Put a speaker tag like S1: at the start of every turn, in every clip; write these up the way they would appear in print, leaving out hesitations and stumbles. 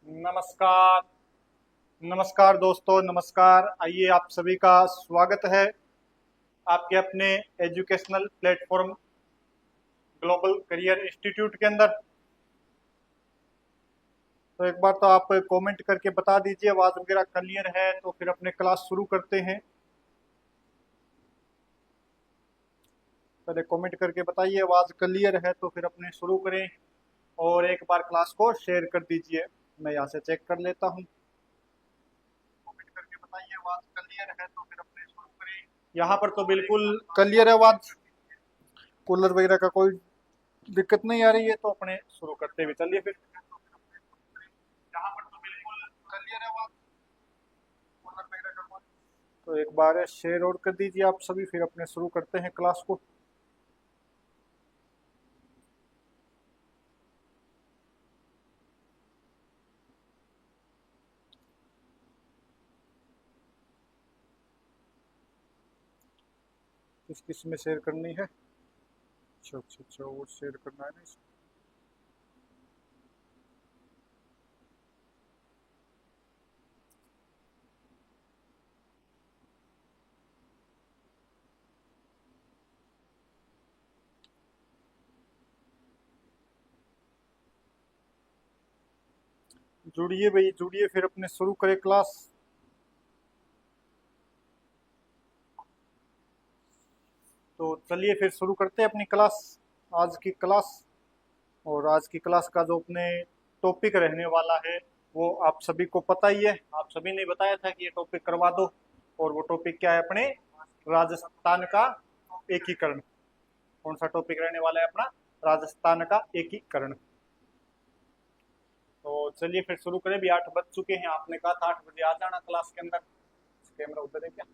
S1: नमस्कार। नमस्कार दोस्तों, नमस्कार। आइए, आप सभी का स्वागत है आपके अपने educational platform global career institute के अंदर। तो एक बार तो आप कमेंट करके बता दीजिए आवाज़ वगैरह क्लियर है, तो फिर अपने क्लास शुरू करते हैं। पहले कमेंट करके बताइए आवाज़ क्लियर है तो फिर अपने शुरू करें, और एक बार क्लास को शेयर कर दीजिए। मैं यहाँ से चेक कर लेता हूँ। कमेंट करके बताइए आवाज़ क्लियर है तो फिर अपने शुरू करें। यहाँ पर तो बिल्कुल क्लियर है आवाज़, कूलर वगैरह का कोई दिक्कत नहीं आ रही है, तो अपने शुरू करते हुए चलिए फिर। यहाँ पर तो बिल्कुल क्लियर है आवाज़, कूलर वगैरह का कोई। तो एक बार शेयर और कर दीजिए आप सभी, फिर अपने शुरू करते हैं क्लास को। किस किस में शेयर करनी है? अच्छा अच्छा अच्छा, वो शेयर करना है ना इसमें। जुड़िए भाई, जुड़िए, फिर अपने शुरू करें क्लास। तो चलिए फिर शुरू करते हैं अपनी क्लास, आज की क्लास। और आज की क्लास का जो अपने टॉपिक रहने वाला है वो आप सभी को पता ही है। आप सभी ने बताया था कि ये टॉपिक करवा दो, और वो टॉपिक क्या है अपने? राजस्थान का एकीकरण। कौन सा टॉपिक रहने वाला है अपना? राजस्थान का एकीकरण। तो चलिए फिर शुरू करें। भी 8 बज चुके हैं, आपने कहा था 8 बजे आ जाना क्लास के अंदर। कैमरा उधर है क्या?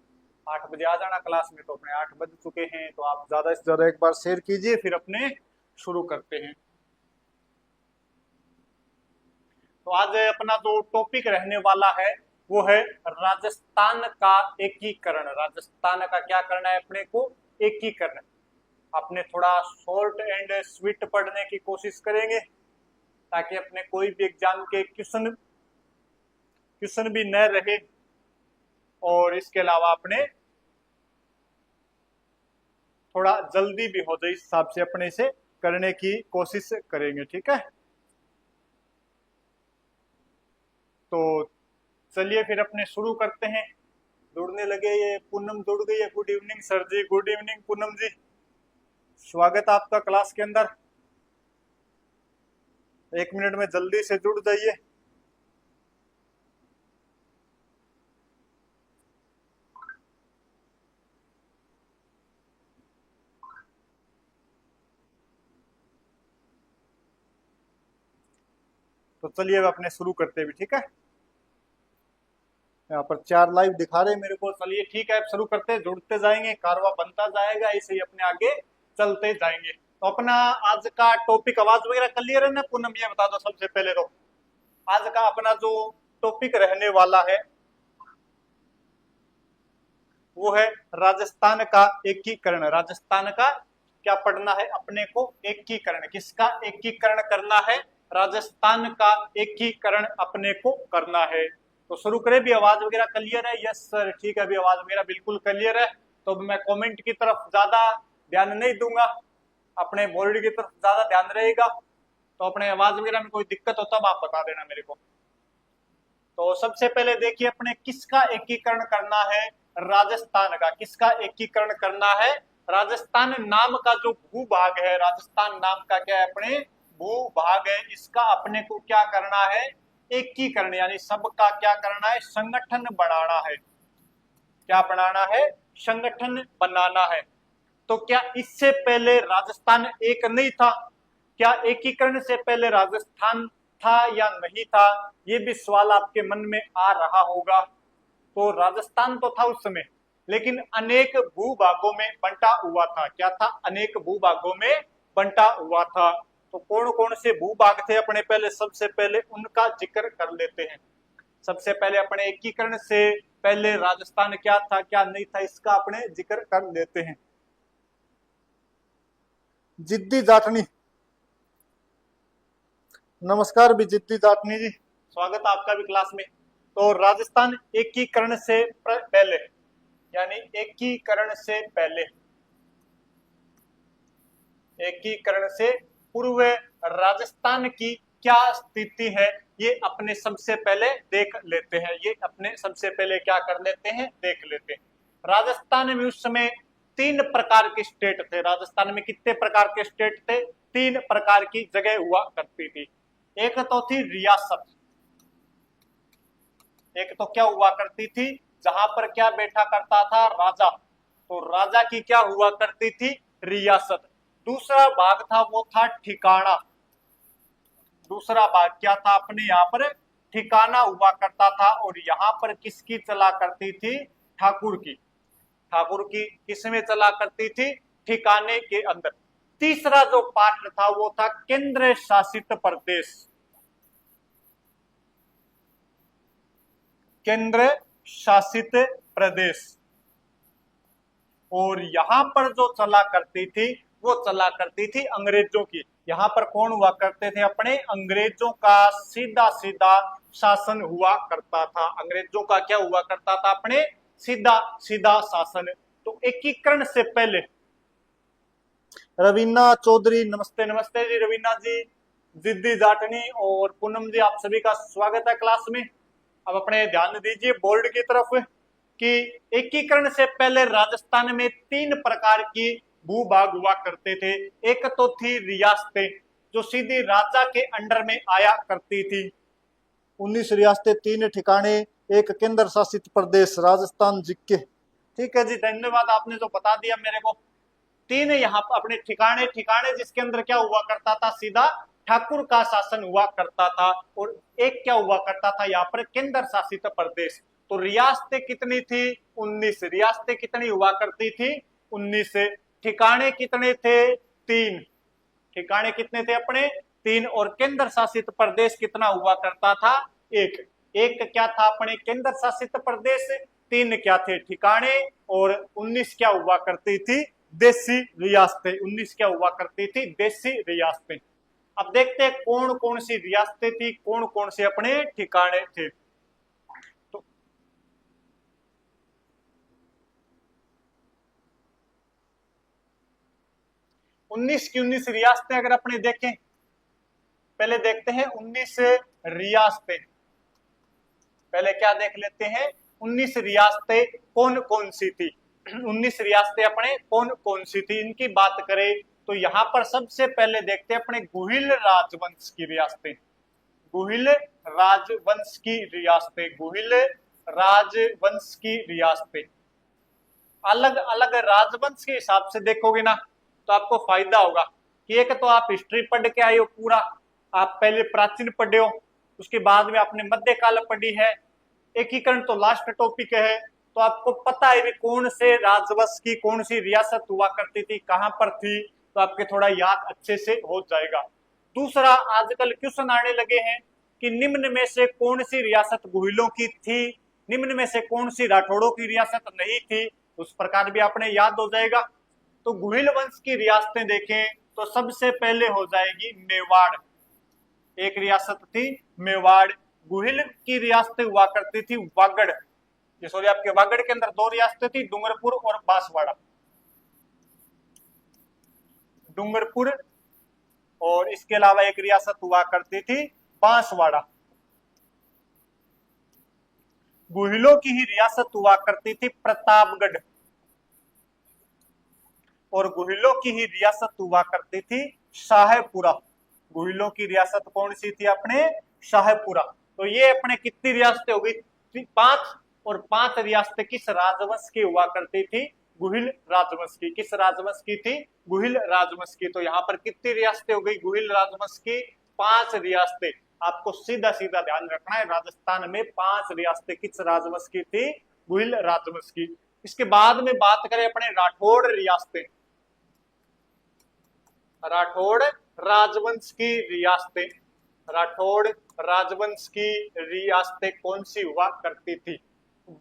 S1: 8 बजे आ जाना क्लास में, तो अपने 8 बज चुके हैं, तो आप ज्यादा से ज्यादा एक बार शेयर कीजिए, फिर अपने शुरू करते हैं। तो आज अपना जो टॉपिक रहने वाला है वो है राजस्थान का एकीकरण। राजस्थान का क्या करना है अपने को? एकीकरण। अपने थोड़ा शॉर्ट एंड स्वीट पढ़ने की कोशिश करेंगे, ताकि अपने कोई भी एग्जाम के क्वेश्चन क्वेश्चन भी न रहे। और इसके अलावा अपने थोड़ा जल्दी भी हो जाए, इस हिसाब से अपने इसे करने की कोशिश करेंगे, ठीक है? तो चलिए फिर अपने शुरू करते हैं। जुड़ने लगे, ये पूनम जुड़ गई है। गुड इवनिंग सर जी, गुड इवनिंग पूनम जी, स्वागत है आपका क्लास के अंदर। 1 मिनट में जल्दी से जुड़ जाइए। तो चलिए अब अपने शुरू करते भी, ठीक है? यहाँ पर 4 लाइव दिखा रहे हैं मेरे को। चलिए ठीक है, अब शुरू करते हैं। जुड़ते जाएंगे, कारवा बनता जाएगा, ऐसे ही अपने आगे चलते जाएंगे। तो अपना आज का टॉपिक, आवाज वगैरह क्लियर है ना पूनम? ये बता दो सबसे पहले तो। आज का अपना जो टॉपिक रहने वाला है वो है राजस्थान का एकीकरण। राजस्थान का क्या पढ़ना है अपने को? एकीकरण। किसका एकीकरण करना है? राजस्थान का एकीकरण अपने को करना है। तो शुरू करें भी। आवाज वगैरह क्लियर है? यस सर, ठीक है, अभी आवाज वगैरह बिल्कुल क्लियर है। तो मैं कमेंट की तरफ ज्यादा ध्यान नहीं दूंगा, अपने बोर्ड की तरफ ज्यादा ध्यान रहेगा। तो अपने आवाज वगैरह में कोई दिक्कत हो तब आप बता देना मेरे को। तो सबसे पहले देखिए अपने किसका एकीकरण करना है? राजस्थान का। किसका एकीकरण करना है? राजस्थान नाम का जो भूभाग है, राजस्थान नाम का क्या है अपने? भूभाग है। इसका अपने को क्या करना है? एकीकरण, यानी सबका क्या करना है? संगठन बनाना है। क्या बनाना है? संगठन बनाना है। तो क्या इससे पहले राजस्थान एक नहीं था? क्या एकीकरण से पहले राजस्थान था या नहीं था? ये भी सवाल आपके मन में आ रहा होगा। तो राजस्थान तो था उस समय, लेकिन अनेक भूभागों में बंटा हुआ था। क्या था? अनेक भूभागों में बंटा हुआ था। तो कौन कौन से भूभाग थे अपने? पहले सबसे पहले उनका जिक्र कर लेते हैं। सबसे पहले अपने एकीकरण से पहले राजस्थान क्या था क्या नहीं था, इसका अपने जिक्र कर लेते हैं। जिद्दी जाटनी, नमस्कार भी जिद्दी जाटनी जी, स्वागत है आपका भी क्लास में। तो राजस्थान एकीकरण से पहले, यानी एकीकरण से पहले, एकीकरण से पूर्व राजस्थान की क्या स्थिति है, ये अपने सबसे पहले देख लेते हैं। ये अपने सबसे पहले क्या कर लेते हैं, देख लेते हैं। राजस्थान में उस समय 3 प्रकार के स्टेट थे। राजस्थान में कितने प्रकार के स्टेट थे? 3 प्रकार की जगह हुआ करती थी। एक तो थी रियासत, एक तो क्या हुआ करती थी, जहां पर क्या बैठा करता था, राजा। तो राजा की क्या हुआ करती थी, रियासत। दूसरा भाग था वो था ठिकाना। दूसरा भाग क्या था, अपने यहाँ पर ठिकाना हुआ करता था, और यहाँ पर किसकी चला करती थी, ठाकुर की। ठाकुर की किसमें चला करती थी, ठिकाने के अंदर। तीसरा जो पार्ट था वो था केंद्र शासित प्रदेश। केंद्र शासित प्रदेश। और यहां पर जो चला करती थी वो चला करती थी अंग्रेजों की। यहां पर कौन हुआ करते थे, अपने अंग्रेजों का सीधा सीधा शासन हुआ करता था। अंग्रेजों का क्या हुआ करता था, अपने सीधा सीधा शासन। तो एकीकरण से पहले, रवीना चौधरी नमस्ते, नमस्ते जी रवीना जी, जिद्दी जाटनी और पूनम जी, आप सभी का स्वागत है क्लास में। अब अपने ध्यान दीजिए बोर्ड की तरफ कि एकीकरण से पहले राजस्थान में 3 प्रकार की भूभाग हुआ करते थे। एक तो थी रियासतें, जो सीधे राजा के अंडर में आया करती थी। 19 रियासतें, 3 ठिकाने, एक केंद्र शासित प्रदेश राजस्थान जिक्के। ठीक है जी, धन्यवाद, आपने जो बता दिया मेरे को। 3 यहाँ अपने ठिकाने, ठिकाने जिसके अंदर क्या हुआ करता था, सीधा ठाकुर का शासन हुआ करता था। और एक क्या हुआ करता था, यहाँ पर केंद्र शासित प्रदेश। तो रियासतें कितनी थी, 19 रियासतें कितनी हुआ करती थी, 19। ठिकाने कितने थे, 3। ठिकाने कितने थे अपने, 3। और केंद्र शासित प्रदेश कितना हुआ करता था, 1। एक क्या था अपने केंद्र शासित प्रदेश, 3 क्या थे ठिकाने, और 19 क्या हुआ करती थी, देशी रियासतें। 19 क्या हुआ करती थी, देशी रियासतें। अब देखते हैं कौन कौन सी रियासतें थी, कौन कौन से अपने ठिकाने थे। तो 19 की 19 रियासतें अगर अपने देखें, पहले देखते हैं 19 रियासतें। पहले क्या देख लेते हैं, 19 रियासतें कौन कौन सी थी। 19 रियासतें अपने कौन कौन सी थी, इनकी बात करें तो यहां पर सबसे पहले देखते हैं अपने गुहिल राजवंश की रियासतें। गुहिल राजवंश की रियासतें, गुहिल राजवंश की रियासतें। अलग अलग राजवंश के हिसाब से देखोगे ना तो आपको फायदा होगा कि एक तो आप हिस्ट्री पढ़ के आए हो पूरा, आप पहले प्राचीन पढ़े हो, उसके बाद में आपने मध्यकाल पढ़ी है, एकीकरण तो लास्ट टॉपिक है, तो आपको पता है भी कौन से राजवंश की कौन सी रियासत हुआ करती थी, कहां पर थी, तो आपके थोड़ा याद अच्छे से हो जाएगा। दूसरा, आजकल क्वेश्चन आने लगे हैं कि निम्न में से कौन सी रियासत गुहिलों की थी, निम्न में से कौन सी राठौड़ों की रियासत नहीं थी, उस प्रकार भी आपने याद हो जाएगा। तो गुहिल वंश की रियासतें देखें तो सबसे पहले हो जाएगी मेवाड़। एक रियासत थी मेवाड़। गुहिल की रियासतें हुआ करती थी वागड़, ये सॉरी आपके वागड़ के अंदर 2 रियासतें थी, डूंगरपुर और बांसवाड़ा। डूंगरपुर और इसके अलावा एक रियासत हुआ करती थी बांसवाड़ा। गुहिलों की ही रियासत हुआ करती थी प्रतापगढ़, और गुहिलों की ही रियासत हुआ करती थी शाहपुरा। गुहिलों की रियासत कौन सी थी अपने, शाहपुरा। तो ये अपने कितनी रियासतें हो गई, 5। और 5 रियासतें किस राजवंश की हुआ करती थी, गुहिल राजवंश की। किस राजवंश की थी, गुहिल राजवंश की। तो यहाँ पर कितनी रियासतें हो गई गुहिल राजवंश की, 5 रियासतें। आपको सीधा सीधा ध्यान रखना है, राजस्थान में 5 रियासतें किस राजवंश की थी, गुहिल राजवंश की। इसके बाद में बात करें अपने राठौड़ रियासतें, राठौड़ राजवंश की रियासतें। राठौड़ राजवंश की रियासतें कौन सी हुआ करती थी।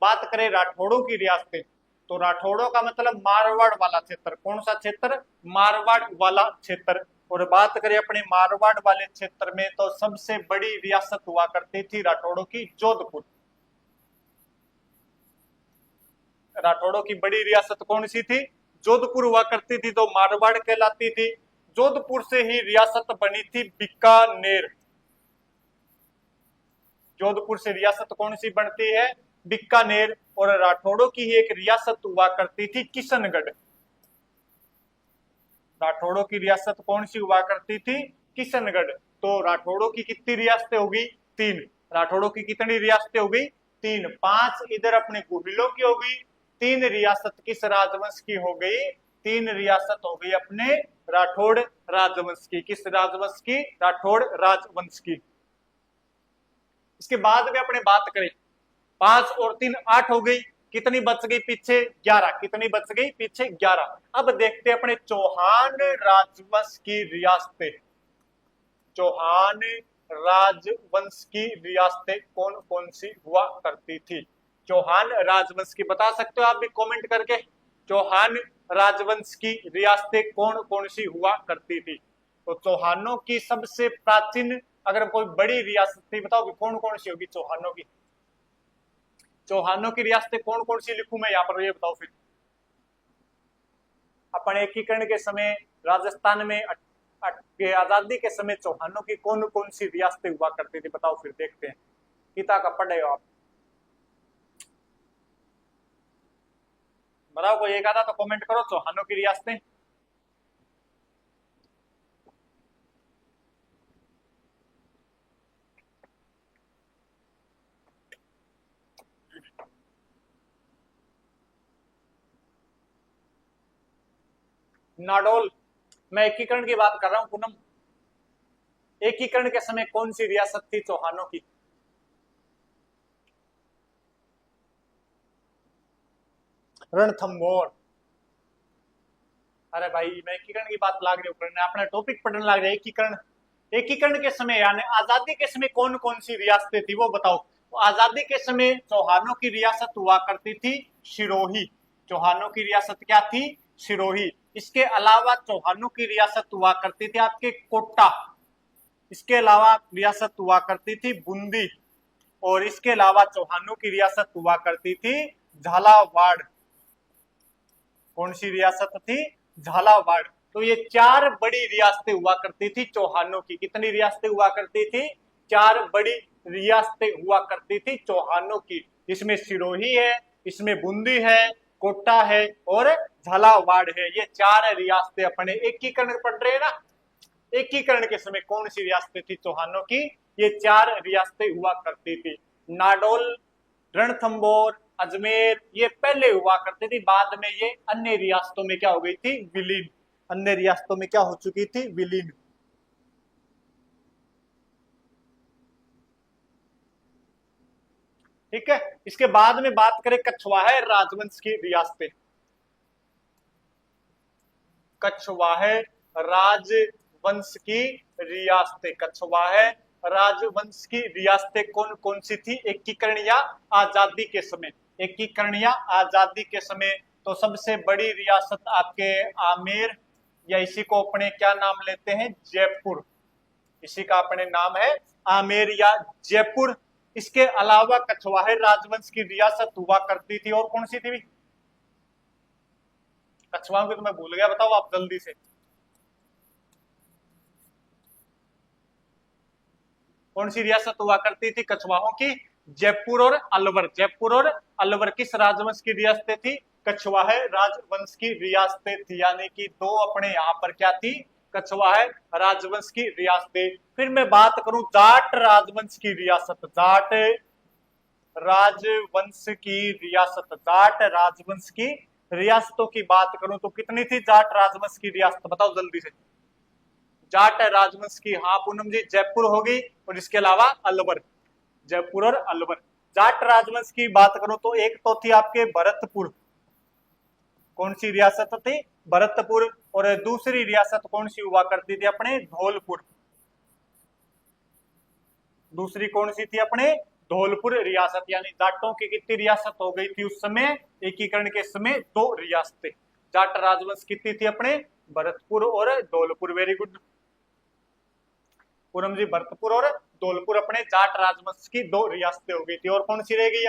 S1: बात करें राठौड़ों की रियासतें, तो राठौड़ों का मतलब मारवाड़ वाला क्षेत्र। कौन सा क्षेत्र, मारवाड़ वाला क्षेत्र। और बात करें अपने मारवाड़ वाले क्षेत्र में तो सबसे बड़ी रियासत हुआ करती थी राठौड़ों की जोधपुर। राठौड़ों की बड़ी रियासत कौन सी थी? जोधपुर हुआ करती थी, तो मारवाड़ कहलाती थी। जोधपुर से ही रियासत बनी थी बीकानेर। जोधपुर से रियासत कौन सी बनती है? बीकानेर। और राठौड़ों की ही एक रियासत हुआ करती थी किशनगढ़। राठौड़ों की रियासत कौन सी हुआ करती थी? किशनगढ़। तो राठौड़ों की कितनी रियासतें होगी? 3। राठौड़ों की कितनी रियासतें होगी? 3। 5 इधर अपने गुहिलों की होगी, 3 रियासत किस राजवंश की हो गई? 3 रियासत हो गई अपने राठौड़ राजवंश की। किस राजवंश की? राठौड़ राजवंश की। इसके बाद में अपने बात करें, 5 और 3 8 हो गई, कितनी बच गई पीछे? 11। कितनी बच गई पीछे? 11। अब देखते हैं अपने चौहान राजवंश की रियासतें। चौहान राजवंश की रियासतें कौन कौन सी हुआ करती थी? चौहान राजवंश की बता सकते हो आप भी कमेंट करके। चौहान राजवंश की रियासतें कौन कौन सी हुआ करती थी? तो चौहानों की सबसे प्राचीन अगर कोई बड़ी रियासत थी बताओ कौन कौन सी होगी चौहानों की? चौहानों की रियासतें कौन कौन सी लिखूं मैं यहाँ पर, ये बताओ फिर। अपन एकीकरण के समय राजस्थान में आजादी के समय चौहानों की कौन कौन सी रियासतें हुआ करती थी बताओ, फिर देखते हैं। गीता का पढ़े हो आप? बताओ, कोई एक आधा तो कमेंट करो चौहानों की रियासतें। नाडोल। मैं एकीकरण की बात कर रहा हूं पूनम। एकीकरण के समय कौन सी रियासत थी चौहानों की? रणथंभौर। अरे भाई मैं एकीकरण की बात लाग रही हूँ, अपना टॉपिक पढ़ने लग रहा है एकीकरण। एकीकरण के समय यानी आजादी के समय कौन कौन सी रियासतें थी वो बताओ। तो आजादी के समय चौहानों की रियासत हुआ करती थी सिरोही। चौहानों की रियासत क्या थी? सिरोही। इसके अलावा चौहानों की रियासत हुआ करती थी आपके कोटा। इसके अलावा रियासत हुआ करती थी बूंदी। और इसके अलावा चौहानों की रियासत हुआ करती थी झालावाड़। कौन सी रियासत थी? झालावाड़। तो ये 4 बड़ी रियासतें हुआ करती थी चौहानों की। कितनी रियासतें हुआ करती थी? 4 बड़ी रियासतें हुआ करती थी चौहानों की। इसमें सिरोही है, इसमें बूंदी है, कोटा है और झालावाड़ है। ये 4 रियासतें अपने एकीकरण पढ़ रहे हैं ना। एकीकरण के समय कौन सी रियासतें थी चौहानों की? ये 4 रियासतें हुआ करती थी। नाडोल, रणथंभौर, अजमेर ये पहले हुआ करती थी, बाद में ये अन्य रियासतों में क्या हो गई थी? विलीन। अन्य रियासतों में क्या हो चुकी थी? विलीन। ठीक है। इसके बाद में बात करें कछवाहा राजवंश की रियासतें। कछवाहा राजवंश की रियासतें। कछवाहा राजवंश की रियासतें कौन कौन सी थी एकीकरण या आजादी के समय? एकीकरण या आजादी के समय तो सबसे बड़ी रियासत आपके आमेर, या इसी को अपने क्या नाम लेते हैं? जयपुर। इसी का अपने नाम है आमेर या जयपुर। इसके अलावा कछवाहा राजवंश की रियासत हुआ करती थी और कौन सी थी? कछवाहों की तो मैं भूल गया, बताओ आप जल्दी से। कौन सी रियासत हुआ करती थी कछवाहों की? जयपुर और अलवर। जयपुर और अलवर किस राजवंश की रियासतें थी? कछवाहा राजवंश की रियासतें थी। यानी कि 2 अपने यहाँ पर क्या थी? कछवाहा राजवंश की रियासतें। फिर मैं बात करूं जाट राजवंश की रियासत। जाट राजवंश की रियासत। जाट राजवंश की रियासतों की बात करूं तो कितनी थी जाट राजवंश की रियासत? बताओ जल्दी से। जाट राजवंश की, हाँ पूनम जी, जयपुर होगी और इसके अलावा अलवर। जयपुर और अलवर। जाट राजवंश की बात करो तो एक तो थी आपके भरतपुर। कौन सी रियासत थी? भरतपुर। और दूसरी रियासत कौन सी हुआ करती थी अपने? धौलपुर। दूसरी कौन सी थी अपने? धौलपुर रियासत। यानी जाटों की कितनी रियासत हो गई थी उस समय एकीकरण के समय? 2 रियासतें। जाट राजवंश कितनी थी अपने? भरतपुर और धौलपुर। Very good. औरंगजेब जी भरतपुर और धौलपुर अपने जाट राजवंश की दो रियासतें हो गई थी। और कौन सी रह गई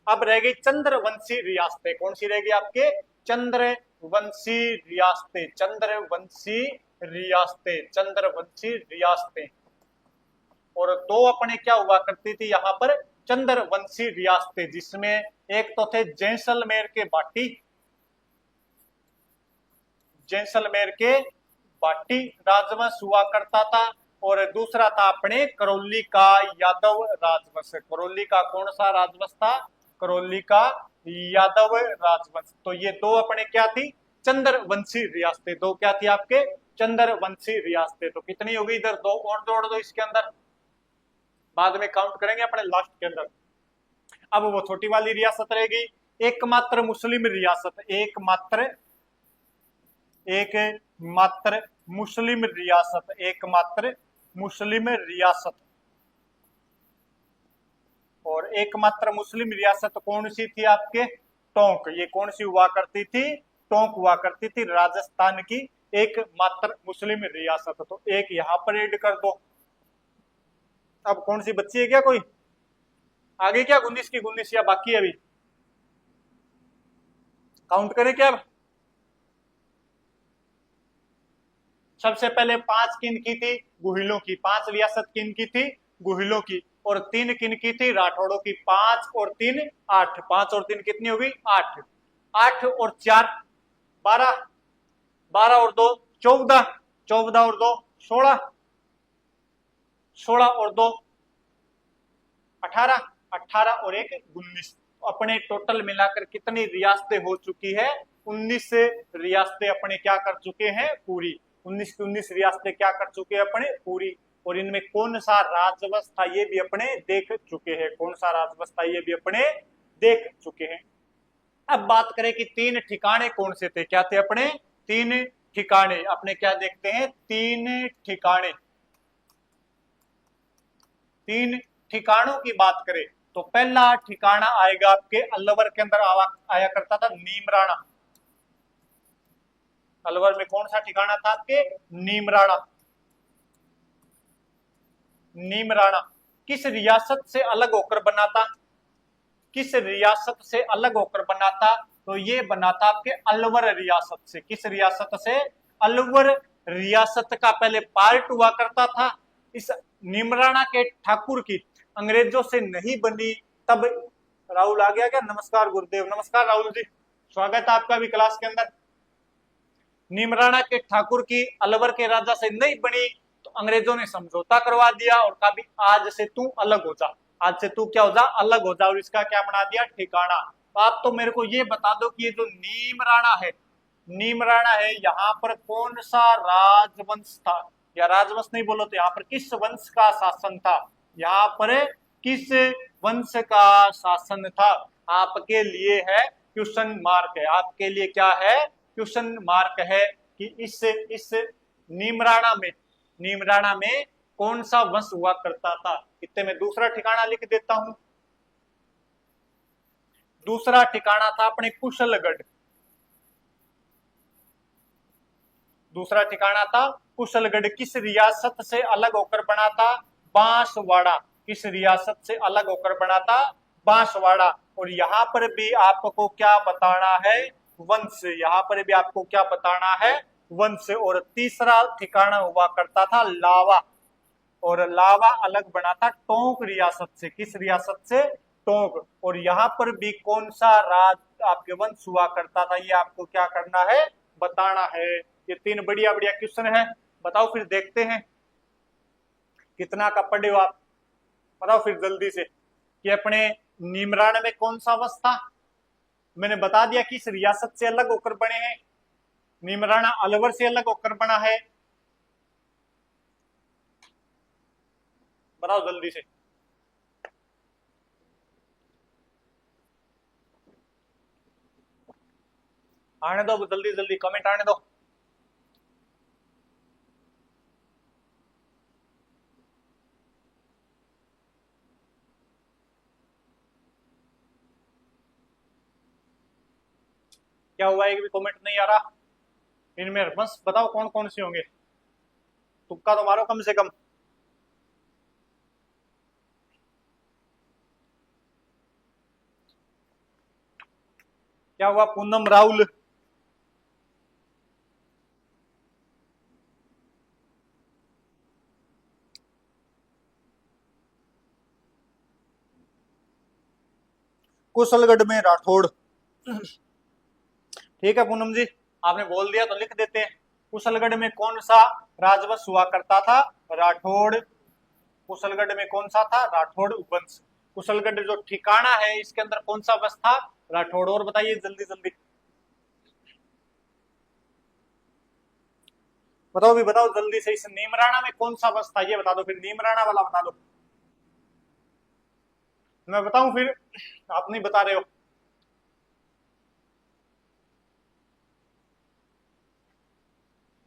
S1: अब रह गई चंद्रवंशी रियासतें। कौन सी रह गई आपके चंद्रवंशी रियासतें, चंद्रवंशी रियासतें, चंद्रवंशी रियासतें। और दो अपने क्या हुआ करती थी यहाँ पर चंद्रवंशी रियासतें, जिसमें एक तो थे जैसलमेर के बाटी, जैसलमेर के बाटी राजवंश हुआ करता था, और दूसरा था अपने करौली का यादव राजवंश। करौली का कौन सा राजवंश था? करौली का यादव राजवंश। तो ये दो अपने क्या थी? चंद्रवंशी रियासतें। दो क्या थी आपके? चंद्रवंशी रियासतें। तो कितनी होगी? इधर दो और जोड़ दो इसके अंदर, बाद में काउंट करेंगे अपने लास्ट के अंदर। अब वो छोटी वाली रियासत रहेगी एकमात्र मुस्लिम रियासत, एकमात्र मुस्लिम रियासत, एकमात्र मुस्लिम रियासत। और एकमात्र मुस्लिम रियासत कौन सी थी आपके? टोंक। ये कौन सी हुआ करती थी? टोंक हुआ करती थी, राजस्थान की एकमात्र मुस्लिम रियासत। तो एक यहां पर ऐड कर दो। अब कौन सी बच्ची है क्या कोई आगे? क्या 19 की 19 या बाकी है अभी? काउंट करें क्या अब? सबसे पहले 5 किन की थी? गुहिलों की। 5 रियासत किन की थी? गुहिलों की। और 3 किन की थी? राठौड़ों की। 5 और 3 8, 5 और 3 कितनी होगी? 8। 8 और 4 12, 12 और 2 14, 14 और 2 16, 16 और 2 18, 18 और 1 19। अपने टोटल मिलाकर कितनी रियासतें हो चुकी है? 19 रियासतें अपने क्या कर चुके हैं? पूरी। 19 की 19 रियासतें क्या कर चुके हैं अपने? पूरी। और इनमें कौन सा राजवंश था ये भी अपने देख चुके हैं। कौन सा राजवंश था ये भी अपने देख चुके हैं। अब बात करें कि 3 ठिकाने कौन से थे? क्या थे अपने? 3 ठिकाने। अपने क्या देखते हैं? 3 ठिकाने। 3 ठिकानों की बात करें तो पहला ठिकाना आएगा आपके अलवर के अंदर आया करता था नीमराणा। अलवर में कौन सा ठिकाना था आपके? नीमराणा। नीमराणा किस रियासत से अलग होकर बना था? किस रियासत से अलग होकर बना था? तो ये बना था आपके अलवर रियासत से। किस रियासत से? अलवर रियासत का पहले पार्ट हुआ करता था। इस नीमराणा के ठाकुर की अंग्रेजों से नहीं बनी तब। राहुल आ गया क्या? नमस्कार गुरुदेव। नमस्कार राहुल जी, स्वागत है आपका भी क्लास के अंदर। नीमराणा के ठाकुर की अलवर के राजा से नहीं बनी तो अंग्रेजों ने समझौता करवा दिया और कहा भी आज से तू अलग हो जा, आज से तू क्या हो जा? अलग हो जा। और इसका क्या बना दिया? ठिकाना। तो आप तो मेरे को ये बता दो कि ये जो नीमराणा है, नीमराणा है, यहाँ पर कौन सा राजवंश था? या राजवंश नहीं बोलो तो यहाँ पर किस वंश का शासन था? यहाँ पर किस वंश का शासन था? आपके लिए है क्वेश्चन मार्क है। आपके लिए क्या है? क्वेश्चन मार्क है कि इस नीमराणा में कौन सा वंश हुआ करता था? इतने में दूसरा ठिकाना लिख देता हूं। दूसरा ठिकाना था अपने कुशलगढ़। दूसरा ठिकाना था कुशलगढ़। किस रियासत से अलग होकर बना था? बांसवाड़ा। किस रियासत से अलग होकर बना था? बांसवाड़ा। और यहां पर भी आपको क्या बताना है? वंश। यहां पर भी आपको क्या बताना है? वंश। और तीसरा ठिकाना हुआ करता था लावा। और लावा अलग बना था टोंक रियासत से। किस रियासत से? टोंक। और यहाँ पर भी कौन सा राज आपके वंश हुआ करता था ये आपको क्या करना है? बताना है। ये 3 बढ़िया बढ़िया क्वेश्चन है। बताओ फिर देखते हैं कितना का पढ़े हो आप। बताओ फिर जल्दी से कि अपने नीमराणा में कौन सा वंश था? मैंने बता दिया कि इस रियासत से अलग होकर बने हैं। नीमराणा अलवर से अलग होकर बना है। बताओ जल्दी से। आने दो जल्दी जल्दी, कमेंट आने दो। क्या हुआ? एक भी कमेंट नहीं आ रहा। इनमें बस बताओ कौन कौन से होंगे। तुक्का तो मारो कम से कम। क्या हुआ? पूनम राहुल। कुशलगढ़ में राठौड़। ठीक है पूनम जी, आपने बोल दिया तो लिख देते हैं। कुशलगढ़ में कौन सा राजवंश हुआ करता था? राठौड़। कुशलगढ़ में कौन सा था? राठौड़ वंश। कुशलगढ़ जो ठिकाना है इसके अंदर कौन सा वंश था? राठौड़। और बताइए जल्दी जल्दी बताओ भी, बताओ जल्दी से। इस नीमराणा में कौन सा वंश था ये बता दो, फिर नीमराणा वाला बता दो। मैं बताऊं फिर? आप नहीं बता रहे हो।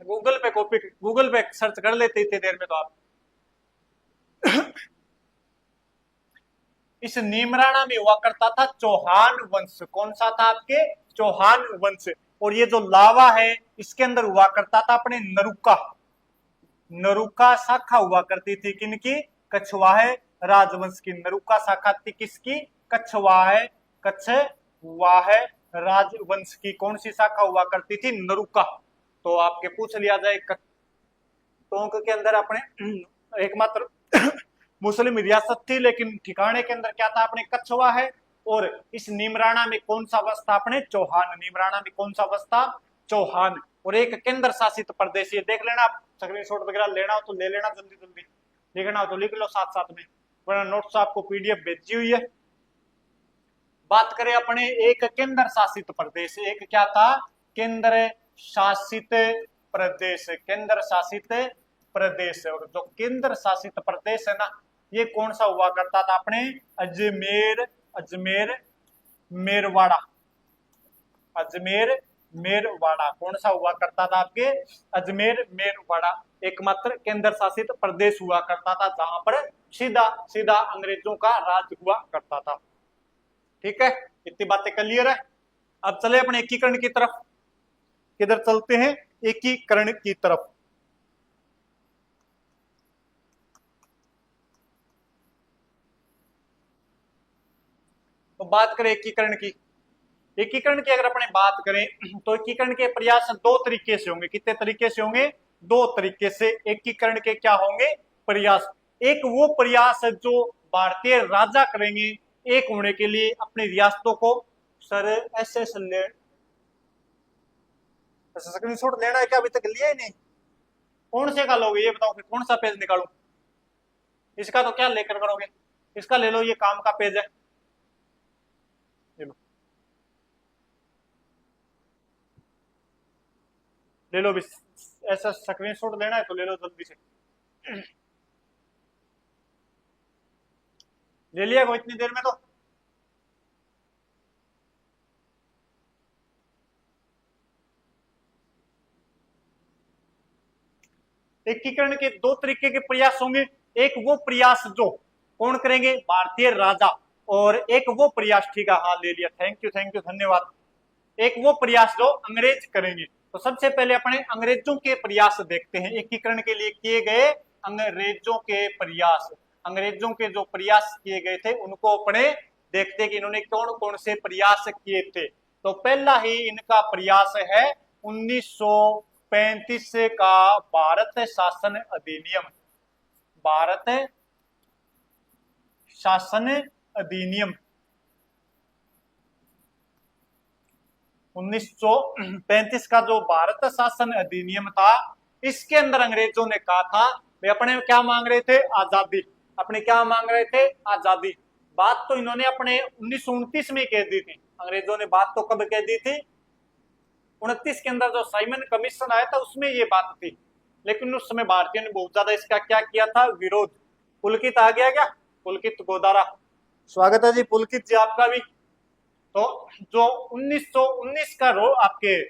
S1: गूगल पे कॉपी, गूगल पे सर्च कर लेते इतनी देर में तो आप। इस नीमराणा में हुआ करता था चौहान वंश। कौन सा था आपके? चौहान वंश। और ये जो लावा है इसके अंदर हुआ करता था अपने नरुका। नरुका शाखा हुआ करती थी किनकी? कछवाहे राजवंश की। नरुका शाखा थी किसकी? कछवाहे, कछवाहे राजवंश की। कौन सी शाखा हुआ करती थी? नरुका। तो आपके पूछ लिया जाए टोंक के अंदर अपने एकमात्र मुस्लिम रियासत थी, लेकिन ठिकाने के अंदर क्या था? अपने कछवा है। और इस नीमराणा में कौन सा वंश था? अपने चौहान। नीमराणा में कौन सा वंश था? चौहान। और एक केंद्र शासित प्रदेश, ये देख लेना, आप स्क्रीनशॉट वगैरह लेना हो तो ले लेना, जल्दी जल्दी लिखना हो तो लिख लो साथ साथ में, वरना नोट्स आपको पीडीएफ भेजी हुई है। बात करें अपने एक केंद्र शासित प्रदेश, एक क्या था? केंद्र शासित प्रदेश। केंद्र शासित प्रदेश। और जो केंद्र शासित प्रदेश है ना, ये कौन सा हुआ करता था? अपने अजमेर, अजमेर मेरवाड़ा। अजमेर मेरवाड़ा कौन सा हुआ करता था? आपके अजमेर मेरवाड़ा एकमात्र केंद्र शासित प्रदेश हुआ करता था जहां पर सीधा सीधा अंग्रेजों का राज हुआ करता था। ठीक है, इतनी बातें क्लियर है। अब चले अपने एकीकरण की तरफ। किधर चलते हैं? एकीकरण की तरफ। तो बात करें एकीकरण की। एकीकरण की अगर अपने बात करें तो एकीकरण के प्रयास दो तरीके से होंगे। कितने तरीके से होंगे? दो तरीके से एकीकरण के क्या होंगे? प्रयास। एक वो प्रयास जो भारतीय राजा करेंगे एक होने के लिए अपनी रियासतों को। सर ऐसे स्क्रीनशॉट लेना है क्या? अभी तक लिया ही नहीं। कौन से का लोगे ये बताओ, फिर कौन सा पेज निकालू? इसका तो क्या लेकर करोगे? इसका ले लो, ये काम का पेज है, ले लो, ले लो भी। ऐसा स्क्रीनशॉट लेना है तो ले लो जल्दी से। ले लिया को इतनी देर में तो। एकीकरण के दो तरीके के प्रयास होंगे। एक वो प्रयास जो कौन करेंगे? भारतीय राजा। और एक वो प्रयास, ठीक है, हाँ ले लिया, थैंक यू धन्यवाद। एक वो प्रयास जो अंग्रेज करेंगे। तो सबसे पहले अपने अंग्रेजों के प्रयास देखते हैं, एकीकरण के लिए किए गए अंग्रेजों के प्रयास। अंग्रेजों के जो प्रयास किए गए थे उनको अपने देखते कि इन्होंने कौन कौन से प्रयास किए थे। तो पहला ही इनका प्रयास है 1935 का भारत शासन अधिनियम। भारत शासन अधिनियम 1935 का जो भारत शासन अधिनियम था, इसके अंदर अंग्रेजों ने कहा था वे अपने क्या मांग रहे थे? आजादी। अपने क्या मांग रहे थे? आजादी। बात तो इन्होंने अपने 1929 में कह दी थी। अंग्रेजों ने बात तो कब कह दी थी? 29 के अंदर जो साइमन कमीशन आया था उसमें ये बात थी, लेकिन उस समय भारतीयों ने बहुत ज्यादा इसका क्या किया था? विरोध। पुलकित आ गया क्या? पुलकित गोदारा, स्वागत है जी पुलकित जी आपका भी। तो जो 1919 का रो आपके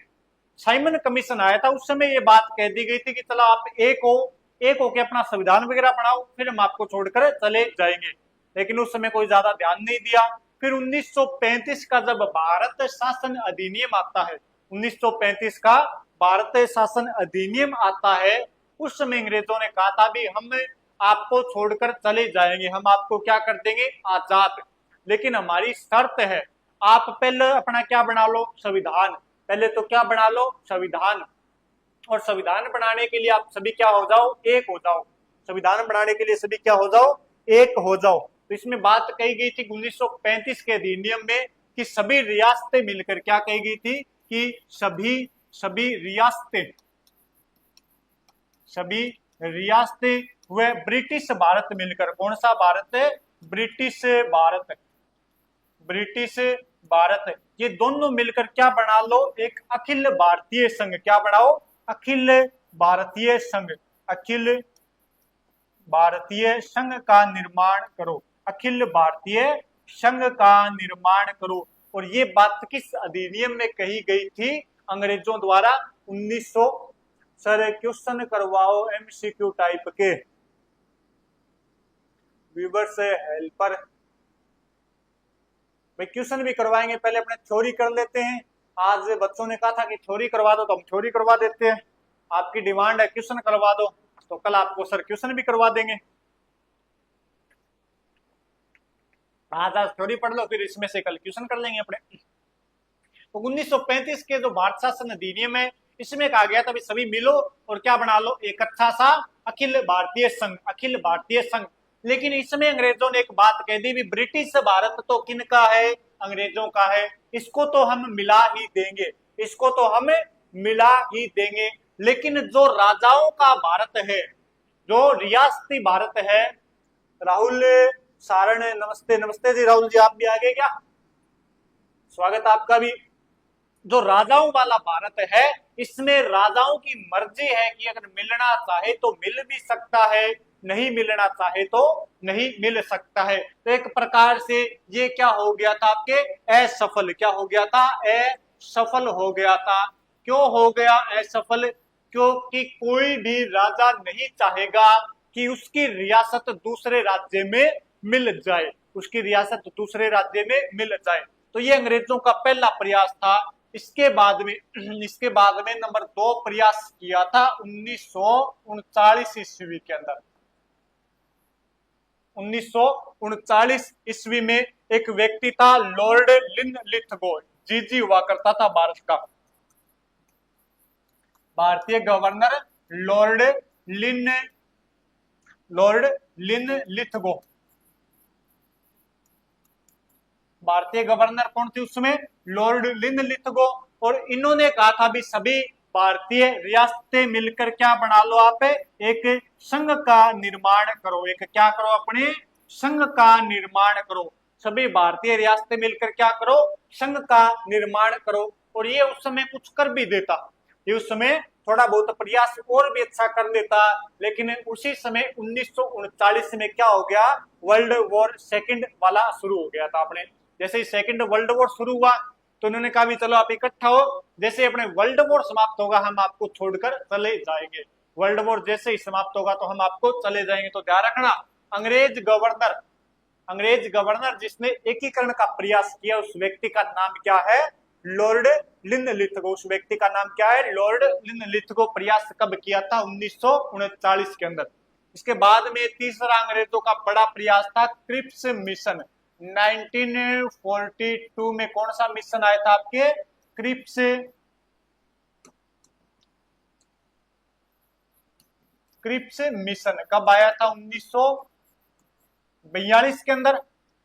S1: साइमन कमीशन आया था उस समय ये बात कह दी गई थी कि चलो आप एक होके अपना संविधान वगैरह बनाओ, फिर हम आपको छोड़कर चले जाएंगे। लेकिन उस समय कोई ज्यादा ध्यान नहीं दिया। फिर 1935 का जब भारत शासन अधिनियम आता है, 1935 का भारत शासन अधिनियम आता है, उस समय अंग्रेजों ने कहा था भी हम आपको छोड़कर चले जाएंगे, हम आपको क्या कर देंगे, आजाद। लेकिन हमारी शर्त है, आप पहले अपना क्या बना लो, संविधान। पहले तो क्या बना लो, संविधान। और संविधान बनाने के लिए आप सभी क्या हो जाओ, एक हो जाओ। संविधान बनाने के लिए सभी क्या हो जाओ, एक हो जाओ। तो इसमें बात कही गई थी 1935 के अधिनियम में कि सभी रियासतें मिलकर, क्या कही गई थी कि सभी रियासतें व ब्रिटिश भारत मिलकर, कौन सा भारत है, ब्रिटिश भारत, ये दोनों मिलकर क्या बना लो, एक अखिल भारतीय संघ। क्या बनाओ, अखिल भारतीय संघ। अखिल भारतीय संघ का निर्माण करो, अखिल भारतीय संघ का निर्माण करो। और ये बात किस अधिनियम में कही गई थी, अंग्रेजों द्वारा 1900, सर क्वेश्चन करवाओ एमसीक्यू टाइप के, व्यूअर्स हेल्पर भाई क्वेश्चन भी करवाएंगे, पहले अपने थ्योरी कर लेते हैं। आज बच्चों ने कहा था कि थ्योरी करवा दो, तो हम थ्योरी करवा देते हैं। आपकी डिमांड है क्वेश्चन करवा दो, तो कल आपको सर क्वेश्चन भी करवा देंगे। आज थ्योरी पढ़ लो, फिर इसमें से कल क्वेश्चन कर लेंगे अपने। तो 1935 के जो भारत शासन अधिनियम है, इसमें कहा गया था सभी मिलो और क्या बना लो, एक अच्छा सा अखिल भारतीय संघ, अखिल भारतीय संघ। लेकिन इसमें अंग्रेजों ने एक बात कह दी भी, ब्रिटिश भारत तो किनका है, अंग्रेजों का है, इसको तो हम मिला ही देंगे, इसको तो हम मिला ही देंगे। लेकिन जो राजाओं का भारत है, जो रियासती भारत है, राहुल सारण नमस्ते, नमस्ते जी राहुल जी, आप भी आगे क्या, स्वागत आपका भी। जो राजाओं वाला भारत है, इसमें राजाओं की मर्जी है कि अगर मिलना चाहे तो मिल भी सकता है, नहीं मिलना चाहे तो नहीं मिल सकता है। तो एक प्रकार से ये क्या हो गया था, आपके असफल, क्या हो गया था, असफल हो गया था। क्यों हो गया असफल, क्योंकि कोई भी राजा नहीं चाहेगा कि उसकी रियासत दूसरे राज्य में मिल जाए, उसकी रियासत दूसरे राज्य में मिल जाए। तो ये अंग्रेजों का पहला प्रयास था। इसके बाद में नंबर 2 प्रयास किया था 1939 ईस्वी के अंदर। 1939 ईस्वी में एक व्यक्ति था लॉर्ड लिनलिथगो, जीजी हुआ करता था भारत का, भारतीय गवर्नर लॉर्ड लिनलिथगो। भारतीय गवर्नर कौन थे उसमें, लॉर्ड लिनलिथगो। और इन्होंने कहा था भी सभी भारतीय रियासतें मिलकर क्या बना लो, आप एक संघ का निर्माण करो, एक क्या करो, अपने संघ का निर्माण करो। सभी भारतीय रियासतें मिलकर क्या करो, संघ का निर्माण करो। और ये उस समय कुछ कर भी देता, ये उस समय थोड़ा बहुत प्रयास और भी अच्छा कर देता। लेकिन उसी समय 1939 में क्या हो गया, वर्ल्ड वॉर सेकंड वाला शुरू हो गया था। आपने जैसे ही सेकंड वर्ल्ड वॉर शुरू हुआ तो उन्होंने कहा भी चलो आप इकट्ठा हो, जैसे अपने वर्ल्ड वॉर समाप्त होगा हम आपको छोड़कर चले जाएंगे, वर्ल्ड वॉर जैसे ही समाप्त होगा तो हम आपको चले जाएंगे। तो ध्यान रखना, अंग्रेज गवर्नर जिसने एकीकरण का प्रयास किया, उस व्यक्ति का नाम क्या है, लॉर्ड लिनलिथगो। उस व्यक्ति का नाम क्या है, लॉर्ड लिनलिथगो। प्रयास कब किया था, 1939 के अंदर। इसके बाद में तीसरा अंग्रेजों का बड़ा प्रयास था क्रिप्स मिशन। 1942 में कौन सा मिशन आया था आपके, क्रिप्स मिशन कब आया था, 1942 के अंदर।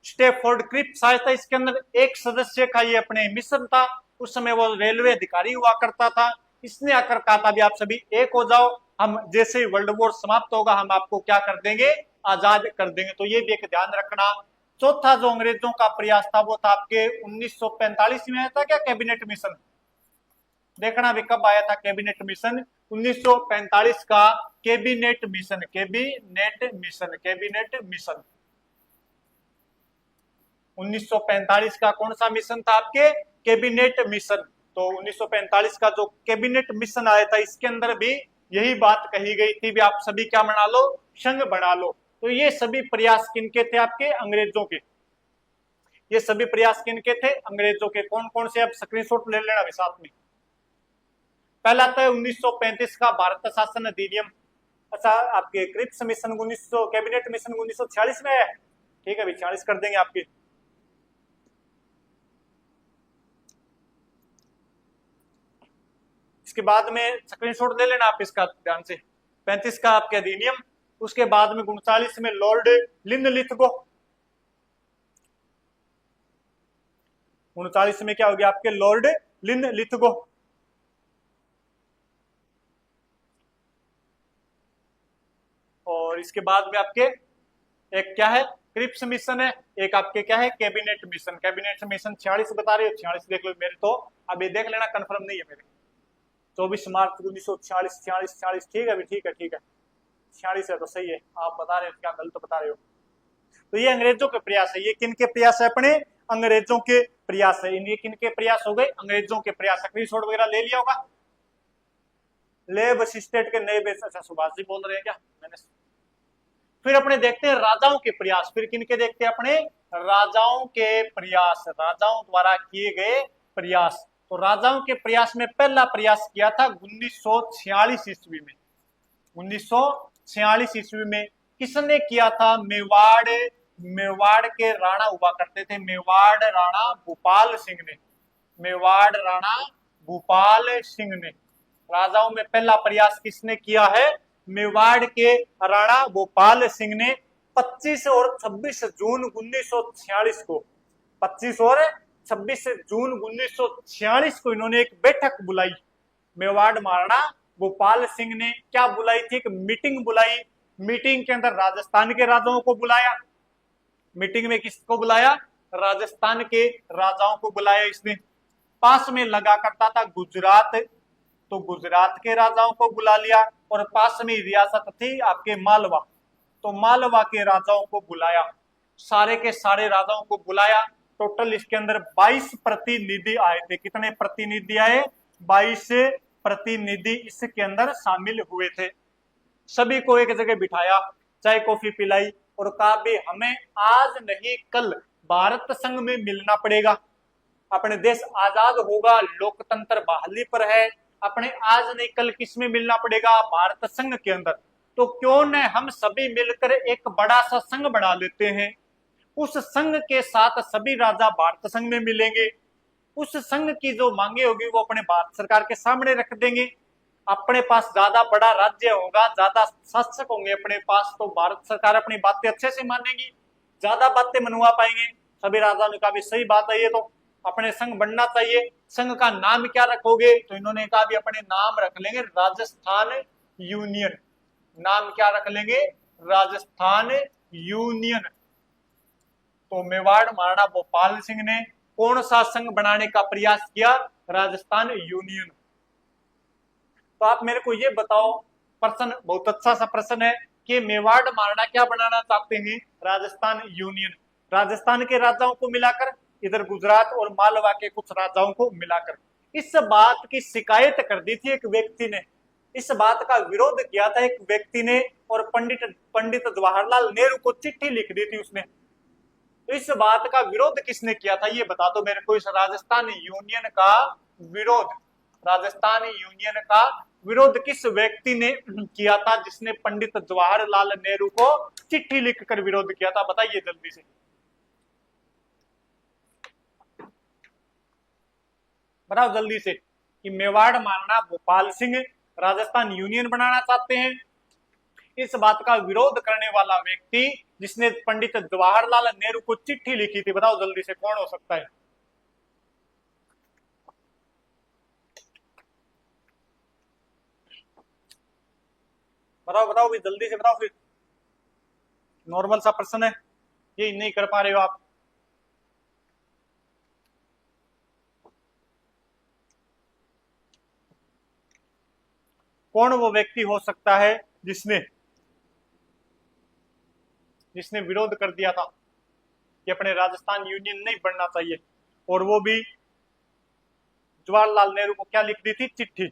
S1: स्टेफोर्ड क्रिप्स आया था, इसके अंदर एक सदस्य का ये अपने मिशन था। उस समय वो रेलवे अधिकारी हुआ करता था। इसने आकर कहा था भी आप सभी एक हो जाओ, हम जैसे ही वर्ल्ड वॉर समाप्त होगा हम आपको क्या कर देंगे, आजाद कर देंगे। तो ये भी एक ध्यान रखना। चौथा जो अंग्रेजों का प्रयास था वो था आपके 1945 में आया था क्या, कैबिनेट मिशन। देखना भी कब आया था कैबिनेट मिशन, 1945 का कैबिनेट मिशन। 1945 का कौन सा मिशन था आपके, कैबिनेट मिशन। तो 1945 का जो कैबिनेट मिशन आया था, इसके अंदर भी यही बात कही गई थी भी आप सभी क्या बना लो, संघ बना लो। तो ये सभी प्रयास किनके थे आपके, अंग्रेजों के। ये सभी प्रयास किनके थे, अंग्रेजों के। कौन कौन से, आप स्क्रीनशॉट ले लेना भी साथ में। पहला था 1935 का भारत शासन अधिनियम। अच्छा, आपके क्रिप्स मिशन 1900, कैबिनेट मिशन 1946 में है। ठीक है अभी 46 कर देंगे आपकी। इसके बाद में स्क्रीनशॉट ले लेना आप इसका ध्यान से। 35 का आपके अधिनियम, उसके बाद में 39 में लॉर्ड लिनलिथगो। 39 में क्या हो गया आपके, लॉर्ड लिनलिथगो। और इसके बाद में आपके एक क्या है, क्रिप्स मिशन है, एक आपके क्या है, कैबिनेट मिशन। कैबिनेट मिशन 46 बता रहे हो, 46 देख लो मेरे तो, अब ये देख लेना कंफर्म नहीं है मेरे। 24 मार्च 1946, 46 46, ठीक है अभी, ठीक है ठीक है 46 है तो सही है। आप बता रहे हो क्या गलत बता रहे हो। तो ये अंग्रेजों के प्रयास है, ये किन के प्रयास है, अपने अंग्रेजों के प्रयास है। ये किन के प्रयास हो गए, अंग्रेजों के प्रयास। स्क्रीनशॉट वगैरह ले लिया होगा। लेब असिस्टेंट के नए बेस, अच्छा सुभाष जी बोल रहे हैं क्या, मैंने। फिर अपने देखते हैं राजाओं के प्रयास। फिर किनके देखते हैं, अपने राजाओं के प्रयास, राजाओं द्वारा किए गए प्रयास। तो राजाओं के प्रयास में पहला प्रयास किया था 1946 ईस्वी में। 1946 ईस्वी में किसने किया था, मेवाड़, मेवाड़ के राणा हुआ करते थे, मेवाड़ राणा भूपाल सिंह ने। मेवाड़ राणा भूपाल सिंह ने राजाओं में पहला प्रयास किसने किया है, मेवाड़ के राणा भूपाल सिंह ने 25 और 26 जून 1946 को, 25 और 26 जून 1946 को इन्होंने एक बैठक बुलाई। मेवाड़ महाराणा भोपाल सिंह ने क्या बुलाई थी, एक मीटिंग बुलाई। मीटिंग के अंदर राजस्थान के राजाओं को बुलाया। मीटिंग में किसको बुलाया, राजस्थान के राजाओं को बुलाया इसने। पास में लगा करता था गुजरात, तो गुजरात के राजाओं को बुला लिया। और पास में रियासत थी आपके मालवा, तो मालवा के राजाओं को बुलाया। सारे के सारे राजाओं को बुलाया। टोटल इसके अंदर 22 प्रतिनिधि आए थे। कितने प्रतिनिधि आए, 22 प्रतिनिधि इसके अंदर शामिल हुए थे। सभी को एक जगह बिठाया, चाय कॉफी पिलाई और कहा भी हमें आज नहीं कल भारत संघ में मिलना पड़ेगा। अपने देश आजाद होगा, लोकतंत्र बहाली पर है, अपने आज नहीं कल किस में मिलना पड़ेगा, भारत संघ के अंदर। तो क्यों न हम सभी मिलकर एक बड़ा सा संघ बना लेते हैं। उस संघ के साथ सभी राजा भारत संघ में मिलेंगे। उस संघ की जो मांगे होगी वो अपने भारत सरकार के सामने रख देंगे। अपने पास ज्यादा बड़ा राज्य होगा, ज्यादा शासक होंगे अपने पास, तो भारत सरकार अपनी बातें अच्छे से मानेगी, ज्यादा बातें मनवा पाएंगे। सभी राजाओं ने कहा भी सही बात है, ये तो अपने संघ बनना चाहिए। संघ का नाम क्या रखोगे, तो इन्होंने कहा भी अपने नाम रख लेंगे राजस्थान यूनियन। नाम क्या रख लेंगे, राजस्थान यूनियन। तो मेवाड़ महाराणा भोपाल सिंह ने कौन सा संघ बनाने का प्रयास किया, राजस्थान यूनियन। तो आप मेरे को ये बताओ, प्रश्न बहुत अच्छा सा प्रश्न है कि मेवाड़ महाराणा क्या बनाना चाहते हैं, राजस्थान यूनियन। राजस्थान के राजाओं को मिलाकर, इधर गुजरात और मालवा के कुछ राजाओं को मिलाकर। इस बात की शिकायत कर दी थी एक व्यक्ति ने, इस बात का विरोध किया था एक व्यक्ति ने, और पंडित जवाहरलाल नेहरू को चिट्ठी लिख दी थी उसने। तो इस बात का विरोध किसने किया था, ये बता दो मेरे को। इस राजस्थान यूनियन का विरोध, राजस्थान यूनियन का विरोध किस व्यक्ति ने किया था, जिसने पंडित जवाहरलाल नेहरू को चिट्ठी लिखकर विरोध किया था, बताइए जल्दी से। बताओ जल्दी से कि मेवाड़ महाराणा भोपाल सिंह राजस्थान यूनियन बनाना चाहते हैं। इस बात का विरोध करने वाला व्यक्ति जिसने पंडित जवाहरलाल नेहरू को चिट्ठी लिखी थी, बताओ जल्दी से कौन हो सकता है। बताओ बताओ भी जल्दी से बताओ, फिर नॉर्मल सा प्रश्न है, ये नहीं कर पा रहे हो आप। कौन वो व्यक्ति हो सकता है जिसने जिसने विरोध कर दिया था कि अपने राजस्थान यूनियन नहीं बनना चाहिए, और वो भी जवाहरलाल नेहरू को क्या लिख दी थी, चिट्ठी।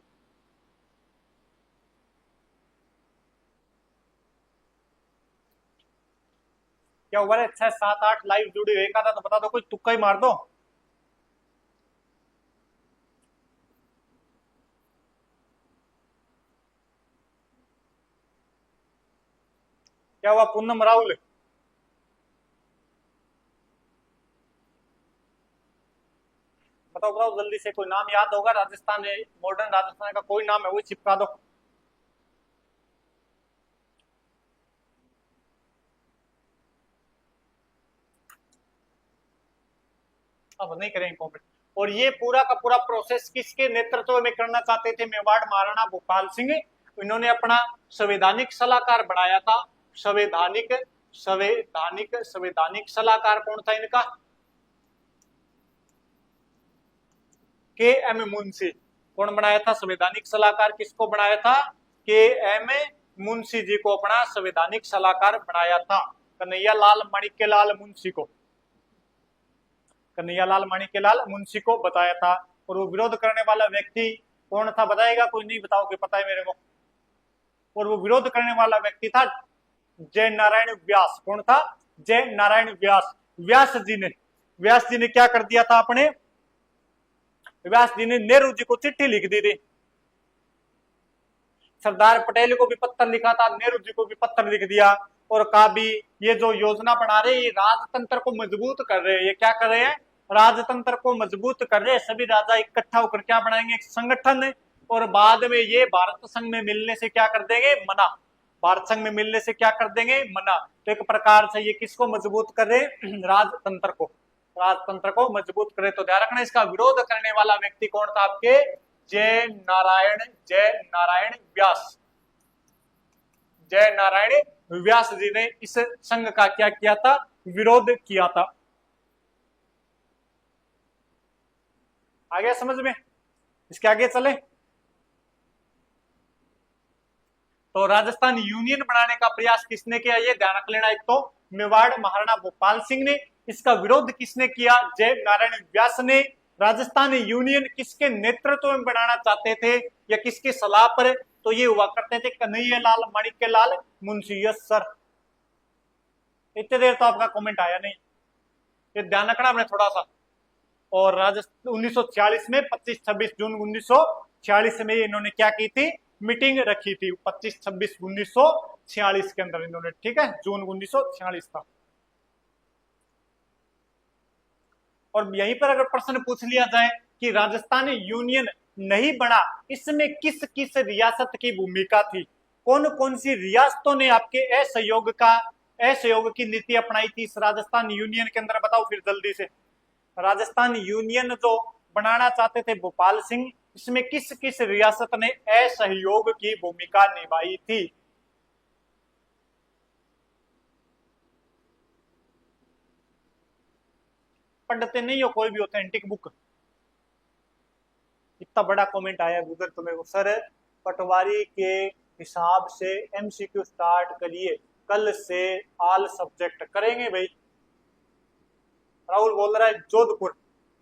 S1: क्या हुआ है, 6 7 8 लाइव जुड़े हुए था, तो बता दो, कोई तुक्का ही मार दो। क्या हुआ पूनम राहुल? बताओ बताओ जल्दी से, कोई नाम याद होगा राजस्थान में, मॉडर्न राजस्थान का कोई नाम है वो चिपका दो। अब नहीं करेंगे कॉमेंट। और ये पूरा का पूरा प्रोसेस किसके नेतृत्व में करना चाहते थे? मेवाड़ महाराणा भोपाल सिंह। इन्होंने अपना संवैधानिक सलाहकार बनाया था। संवैधानिक संवैधानिक संवैधानिक सलाहकार कौन था इनका? के एम मुंशी। कौन बनाया था संवैधानिक सलाहकार? किसको बनाया था? के एम मुंशी जी को अपना संवैधानिक सलाहकार बनाया था। कन्हैयालाल माणिक्यलाल मुंशी को, कन्हैयालाल माणिक्यलाल मुंशी को बताया था। और वो विरोध करने वाला व्यक्ति कौन था बताएगा कोई? नहीं बताओगे? पता है मेरे को। और वो विरोध करने वाला व्यक्ति था जय नारायण व्यास। कौन था? जय नारायण व्यास। व्यास जी ने क्या कर दिया था? अपने व्यास जी ने नेहरू जी को चिट्ठी लिख दी थी। सरदार पटेल को भी पत्र लिखा था, नेहरू जी को भी पत्र लिख दिया और कहा भी ये जो योजना बना रहे ये राजतंत्र को मजबूत कर रहे हैं। ये क्या कर रहे हैं? राजतंत्र को मजबूत कर रहे हैं। सभी राजा इकट्ठा होकर क्या बनाएंगे? एक संगठन। और बाद में ये भारत संघ में मिलने से क्या कर देंगे? मना। भारत संघ में मिलने से क्या कर देंगे? मना। तो एक प्रकार से ये किसको मजबूत कर रहे? राजतंत्र को। राजतंत्र को मजबूत करे। तो ध्यान रखना इसका विरोध करने वाला व्यक्ति कौन था आपके? जय नारायण व्यास। जय नारायण व्यास जी ने इस संघ का क्या किया था? विरोध किया था। आ गया समझ में? इसके आगे चले तो राजस्थान यूनियन बनाने का प्रयास किसने किया? ये ध्यान रख लेना। एक तो मेवाड़ महाराणा भोपाल सिंह ने। इसका विरोध किसने किया? जय नारायण व्यास ने। राजस्थान यूनियन किसके नेतृत्व में बनाना चाहते थे या किसकी सलाह पर? तो ये हुआ करते थे कन्हैयालाल माणिक्यलाल मुंशी। Yes sir. इतने देर तो आपका कमेंट आया नहीं, ये ध्यान रखना आपने थोड़ा सा। और राजस्थान 1946 में 25-26 जून 1946 में इन्होंने क्या की थी? मीटिंग रखी थी 25-26 1946 के अंदर इन्होंने, ठीक है, जून 1946 था। और यहीं पर अगर प्रश्न पूछ लिया जाए कि राजस्थान यूनियन नहीं बना, इसमें किस किस रियासत की भूमिका थी? कौन कौन सी रियासतों ने आपके असहयोग की नीति अपनाई थी इस राजस्थान यूनियन के अंदर? बताओ फिर जल्दी से। राजस्थान यूनियन जो बनाना चाहते थे भोपाल सिंह, इसमें किस किस रियासत ने असहयोग की भूमिका निभाई थी? पढ़ते नहीं हो कोई भी ऑथेंटिक बुक? इतना बड़ा कमेंट आया गूगल तो मेरे को, सर पटवारी के हिसाब से एमसीक्यू स्टार्ट करिए, कल से ऑल सब्जेक्ट करेंगे भाई। राहुल बोल रहा है जोधपुर।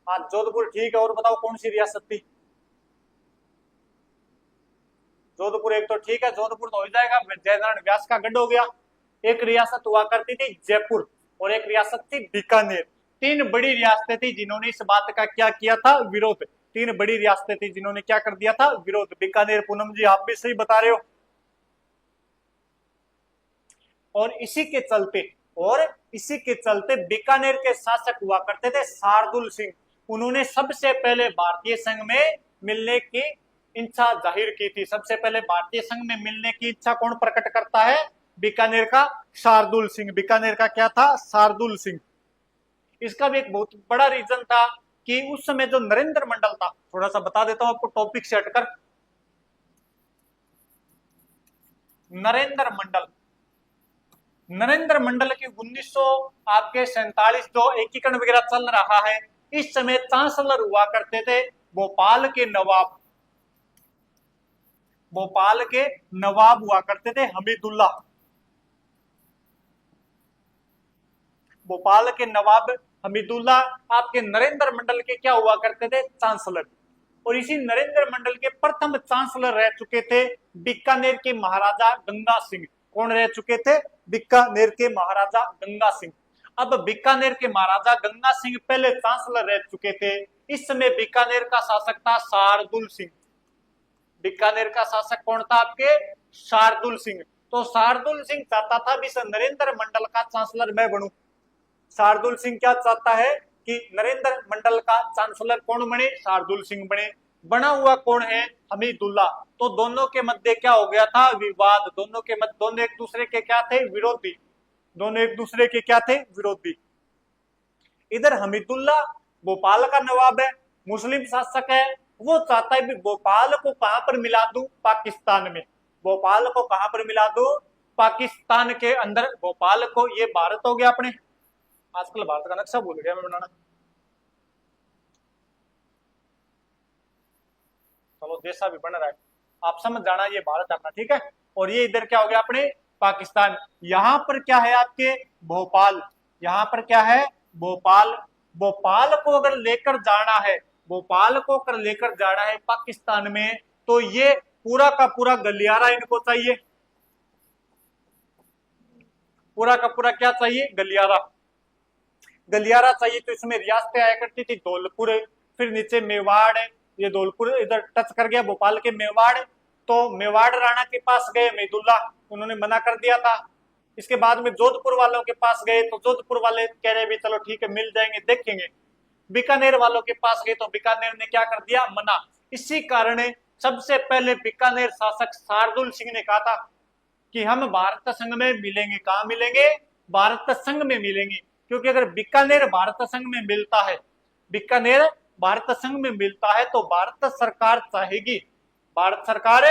S1: हाँ जोधपुर ठीक है। और बताओ कौन सी रियासत थी? जोधपुर एक तो ठीक है, जोधपुर तो हो जाएगा। जयनारायण व्यास का गढ़ हो गया। एक रियासत हुआ करती थी जयपुर और एक रियासत थी बीकानेर। तीन बड़ी रियासतें थी जिन्होंने इस बात का क्या किया था? विरोध। तीन बड़ी रियासतें थी जिन्होंने क्या कर दिया था? विरोध। बीकानेर, पूनम जी आप भी सही बता रहे हो। और इसी के चलते बीकानेर के शासक हुआ करते थे शार्दुल सिंह। उन्होंने सबसे पहले भारतीय संघ में मिलने की इच्छा जाहिर की थी। सबसे पहले भारतीय संघ में मिलने की इच्छा कौन प्रकट करता है? बीकानेर का शार्दुल सिंह। बीकानेर का क्या था? शार्दुल सिंह। इसका भी एक बहुत बड़ा रीजन था कि उस समय जो नरेंद्र मंडल था, थोड़ा सा बता देता हूं आपको टॉपिक से हटकर। नरेंद्र मंडल के 1947 जो एकीकरण वगैरह चल रहा है, इस समय चांसलर हुआ करते थे भोपाल के नवाब हुआ करते थे हमीदुल्ला। भोपाल के नवाब हमीदुल्ला आपके नरेंद्र मंडल के क्या हुआ करते थे? चांसलर। और इसी नरेंद्र मंडल के प्रथम चांसलर रह चुके थे बीकानेर के महाराजा गंगा सिंह। कौन रह चुके थे? बीकानेर के महाराजा गंगा सिंह। अब बीकानेर के महाराजा गंगा सिंह पहले चांसलर रह चुके थे। इस समय बीकानेर का शासक था शार्दुल सिंह। बीकानेर का शासक कौन था आपके? शार्दुल सिंह। तो शार्दुल सिंह चाहता था भी नरेंद्र मंडल का चांसलर मैं बनूं। शार्दुल सिंह क्या चाहता है कि नरेंद्र मंडल का चांसलर कौन बने, शार्दुल सिंह बने। बना हुआ कौन है, हमीदुल्ला। तो दोनों के मध्य क्या हो गया था, विवाद। दोनों के मध्य, दोनों एक दूसरे के क्या थे, विरोधी। दोनों एक दूसरे के क्या थे, विरोधी। इधर हमीदुल्ला भोपाल का नवाब है, मुस्लिम शासक है, वो चाहता है भी भोपाल को कहां पर मिला दूं, पाकिस्तान में। भोपाल को कहां पर मिला दूं, पाकिस्तान के अंदर। भोपाल को, ये भारत हो गया अपने, आजकल भारत का नक्शा भूल गया मैं बनाना, चलो जैसा भी बन रहा है आप समझ जाना, ये भारत अपना, ठीक है। और ये इधर क्या हो गया अपने, पाकिस्तान। यहां पर क्या है आपके, भोपाल। यहां पर क्या है, भोपाल। भोपाल को अगर लेकर जाना है, भोपाल को अगर लेकर जाना है पाकिस्तान में, तो ये पूरा का पूरा गलियारा इनको चाहिए। पूरा का पूरा क्या चाहिए, गलियारा। गलियारा चाहिए। तो इसमें रियासतें आया करती थी, धौलपुर, फिर नीचे मेवाड़, ये धौलपुर इधर टच कर गया भोपाल के मेवाड़। तो मेवाड़ राणा के पास गए हमीदुल्ला, उन्होंने मना कर दिया था। इसके बाद में जोधपुर वालों के पास गए, तो जोधपुर वाले कह रहे भी चलो ठीक है मिल जाएंगे, देखेंगे। बीकानेर वालों के पास गए तो बीकानेर ने क्या कर दिया, मना। इसी कारण सबसे पहले बीकानेर शासक शार्दुल सिंह ने कहा था कि हम भारत संघ में मिलेंगे। कहां मिलेंगे, भारत संघ में मिलेंगे। क्योंकि अगर बीकानेर भारत संघ में मिलता है, बीकानेर भारत संघ में मिलता है, तो भारत सरकार चाहेगी, भारत सरकार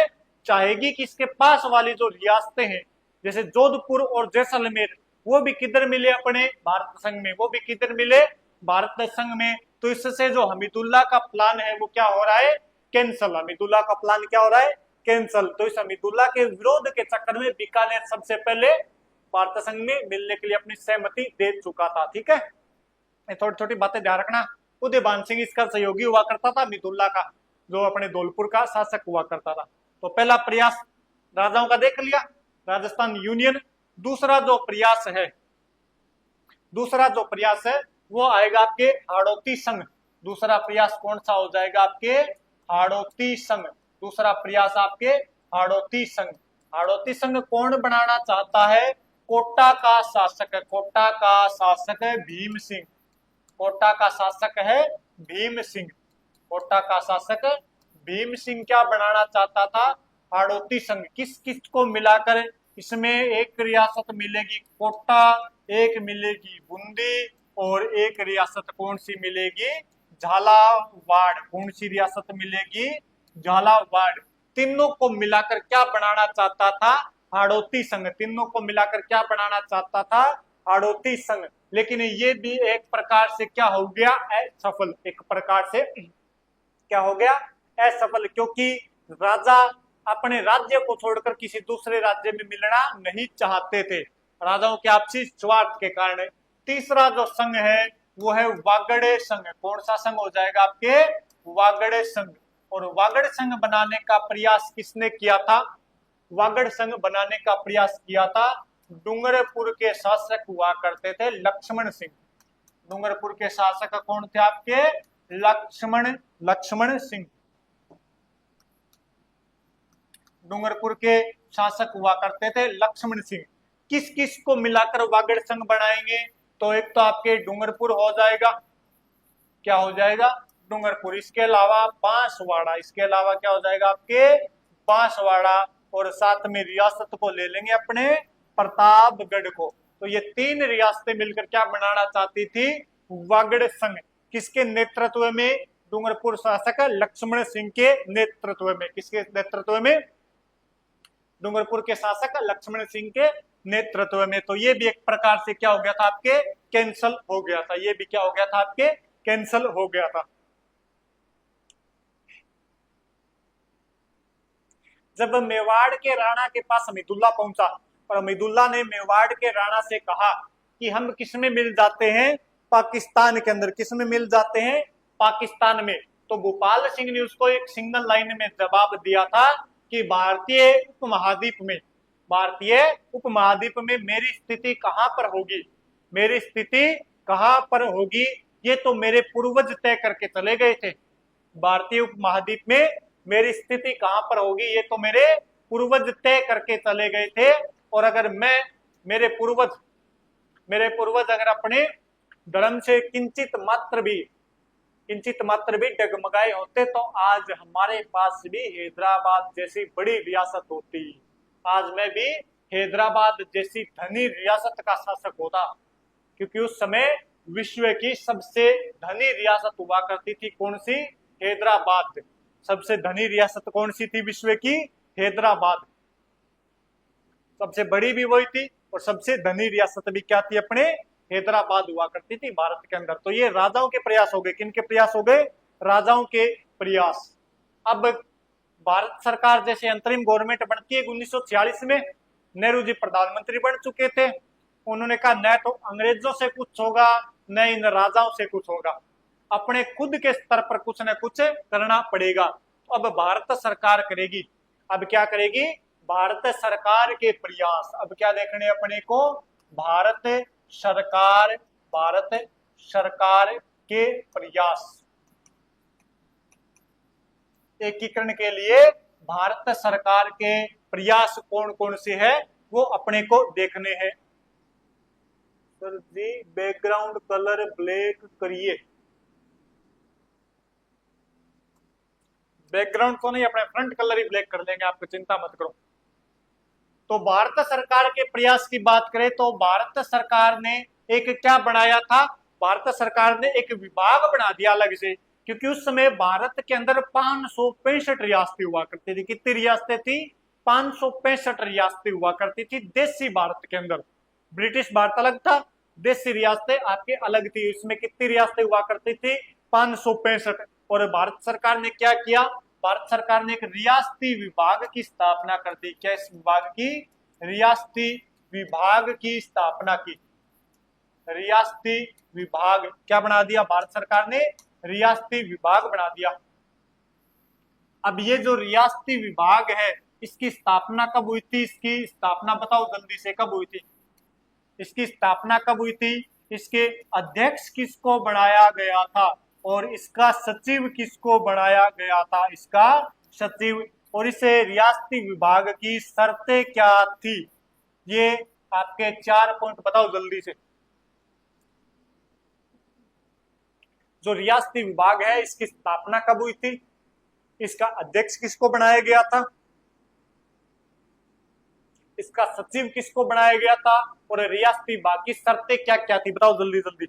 S1: चाहेगी कि इसके पास वाली जो रियासतें हैं, जैसे जोधपुर और जैसलमेर, वो भी किधर मिले, अपने भारत संघ में। वो भी किधर मिले, भारत संघ में। तो इससे जो हमीदुल्ला का प्लान है वो क्या हो रहा है, कैंसल। हमीदुल्ला का प्लान क्या हो रहा है, कैंसल। तो इस हमीदुल्ला के विरोध के चक्कर में बीकानेर सबसे पहले भारत संघ में मिलने के लिए अपनी सहमति दे चुका था, ठीक है। थोड़ी छोटी बातें ध्यान रखना। उदयभान सिंह इसका सहयोगी हुआ करता था, हमीदुल्ला का, जो अपने धौलपुर का शासक हुआ करता था। तो पहला प्रयास राजाओं का देख लिया, राजस्थान यूनियन। दूसरा जो प्रयास है, दूसरा जो प्रयास है वो आएगा आपके हाड़ौती संघ। दूसरा प्रयास कौन सा हो जाएगा आपके, हाड़ौती संघ। दूसरा प्रयास आपके हाड़ौती संघ। हाड़ौती संघ कौन बनाना चाहता है, कोटा का शासक है, कोटा का शासक है भीम सिंह। कोटा का शासक है भीम सिंह। कोटा का शासक भीम सिंह क्या बनाना चाहता था, हाड़ौती संघ। किस किस को मिलाकर, इसमें एक रियासत मिलेगी कोटा, एक मिलेगी बूंदी, और एक रियासत कौन सी मिलेगी, झालावाड़। कौन सी रियासत मिलेगी, झालावाड़। तीनों को मिलाकर क्या बनाना चाहता था, हाड़ौती संघ। तीनों को मिलाकर क्या बनाना चाहता था, हाड़ौती संघ। लेकिन ये भी एक प्रकार से क्या हो गया, असफल। एक प्रकार से क्या हो गया, असफल। क्योंकि राजा अपने राज्य को छोड़कर किसी दूसरे राज्य में मिलना नहीं चाहते थे, राजाओं के आपसी स्वार्थ के कारण। तीसरा जो संघ है वो है वागड़े संघ। कौन सा संघ हो जाएगा आपके, वागड़े संघ। और वागड़ संघ बनाने का प्रयास किसने किया था, वागड़ संघ बनाने का प्रयास किया था डूंगरपुर के शासक हुआ करते थे लक्ष्मण सिंह। डूंगरपुर के शासक कौन थे आपके, लक्ष्मण सिंह। डूंगरपुर के शासक हुआ करते थे लक्ष्मण सिंह। किस किस को मिलाकर वागड़ संघ बनाएंगे, तो एक तो आपके डूंगरपुर हो जाएगा, क्या हो जाएगा, डूंगरपुर। इसके अलावा बांसवाड़ा, इसके अलावा क्या हो जाएगा आपके, बांसवाड़ा। और साथ में रियासत को ले लेंगे अपने प्रतापगढ़ को। तो ये तीन रियासतें मिलकर क्या बनाना चाहती थी, वागड़ संघ। किसके नेतृत्व में, डूंगरपुर शासक लक्ष्मण सिंह के नेतृत्व में। किसके नेतृत्व में, डूंगरपुर के शासक लक्ष्मण सिंह के नेतृत्व में। तो ये भी एक प्रकार से क्या हो गया था आपके, कैंसल हो गया था। ये भी क्या हो गया था आपके, कैंसल हो गया था। जब मेवाड़ के राणा के पास हमीदुल्ला पहुंचा, और हमीदुल्ला ने मेवाड़ के राणा से कहा कि हम किसमें मिल जाते हैं, पाकिस्तान के अंदर। किसमें मिल जाते हैं, पाकिस्तान में। तो भोपाल सिंह ने उसको एक सिंगल लाइन में जवाब दिया था कि भारतीय उपमहाद्वीप में, भारतीय उपमहाद्वीप में मेरी स्थिति कहां पर होगी, मेरी स्थिति कहां पर होगी, ये तो मेरे पूर्वज तय करके चले गए थे। भारतीय उपमहाद्वीप में मेरी स्थिति कहां पर होगी, ये तो मेरे पूर्वज तय करके चले गए थे। और अगर मेरे पूर्वज अगर अपने धर्म से किंचित मात्र भी डगमगाए होते तो आज हमारे पास भी हैदराबाद जैसी बड़ी रियासत होती। आज मैं भी हैदराबाद जैसी धनी रियासत का शासक होता, क्योंकि उस समय विश्व की सबसे धनी रियासत हुआ करती थी। कौन सी? हैदराबाद। सबसे धनी रियासत कौन सी थी विश्व की? हैदराबाद। सबसे बड़ी भी वही थी और सबसे धनी रियासत भी क्या थी? अपने हैदराबाद हुआ करती थी भारत के अंदर। तो ये राजाओं के प्रयास हो गए। किनके प्रयास हो गए? राजाओं के प्रयास। अब भारत सरकार जैसे अंतरिम गवर्नमेंट बनती है 1946 में, नेहरू जी प्रधानमंत्री बन चुके थे। उन्होंने कहा न तो अंग्रेजों से कुछ होगा न इन राजाओं से कुछ होगा, अपने खुद के स्तर पर कुछ न कुछ करना पड़ेगा। तो अब भारत सरकार करेगी। अब क्या करेगी? भारत सरकार के प्रयास। अब क्या देखने अपने को? भारत सरकार के प्रयास। एकीकरण के लिए भारत सरकार के प्रयास कौन कौन से है वो अपने को देखने हैं। सर जी बैकग्राउंड कलर ब्लैक करिए। बैकग्राउंड तो नहीं, अपने फ्रंट कलर ही ब्लैक कर देंगे, आपको चिंता मत करो। तो भारत सरकार के प्रयास की बात करें तो भारत सरकार ने एक क्या बनाया था? भारत सरकार ने एक विभाग बना दिया अलग से, क्योंकि उस समय भारत के अंदर 565 रियासतें हुआ करती थी। कितनी रियासतें थी? 565 रियासतें हुआ करती थी देशी भारत के अंदर। ब्रिटिश भारत अलग था, देशी रियासतें आपके अलग थी। इसमें कितनी रियासतें हुआ करती थी? 565। और भारत सरकार ने क्या किया? भारत सरकार ने एक रियासती विभाग की स्थापना कर दी। क्या इस विभाग की? रियासती विभाग की स्थापना की। रियासती विभाग क्या बना दिया भारत सरकार ने? रियासती विभाग बना दिया। अब ये जो रियासती विभाग है इसकी स्थापना कब हुई थी? इसकी स्थापना बताओ जल्दी से, कब हुई थी? इसकी स्थापना कब हुई थी? इसके अध्यक्ष किसको बनाया गया था और इसका सचिव किसको बनाया गया था? इसका सचिव। और इस रियासती विभाग की शर्तें क्या थी? ये आपके 4 पॉइंट बताओ जल्दी से। जो रियासती विभाग है इसकी स्थापना कब हुई थी? इसका अध्यक्ष किसको बनाया गया था? इसका सचिव किसको बनाया गया था? और रियासती विभाग की शर्तें क्या क्या थी? बताओ जल्दी जल्दी।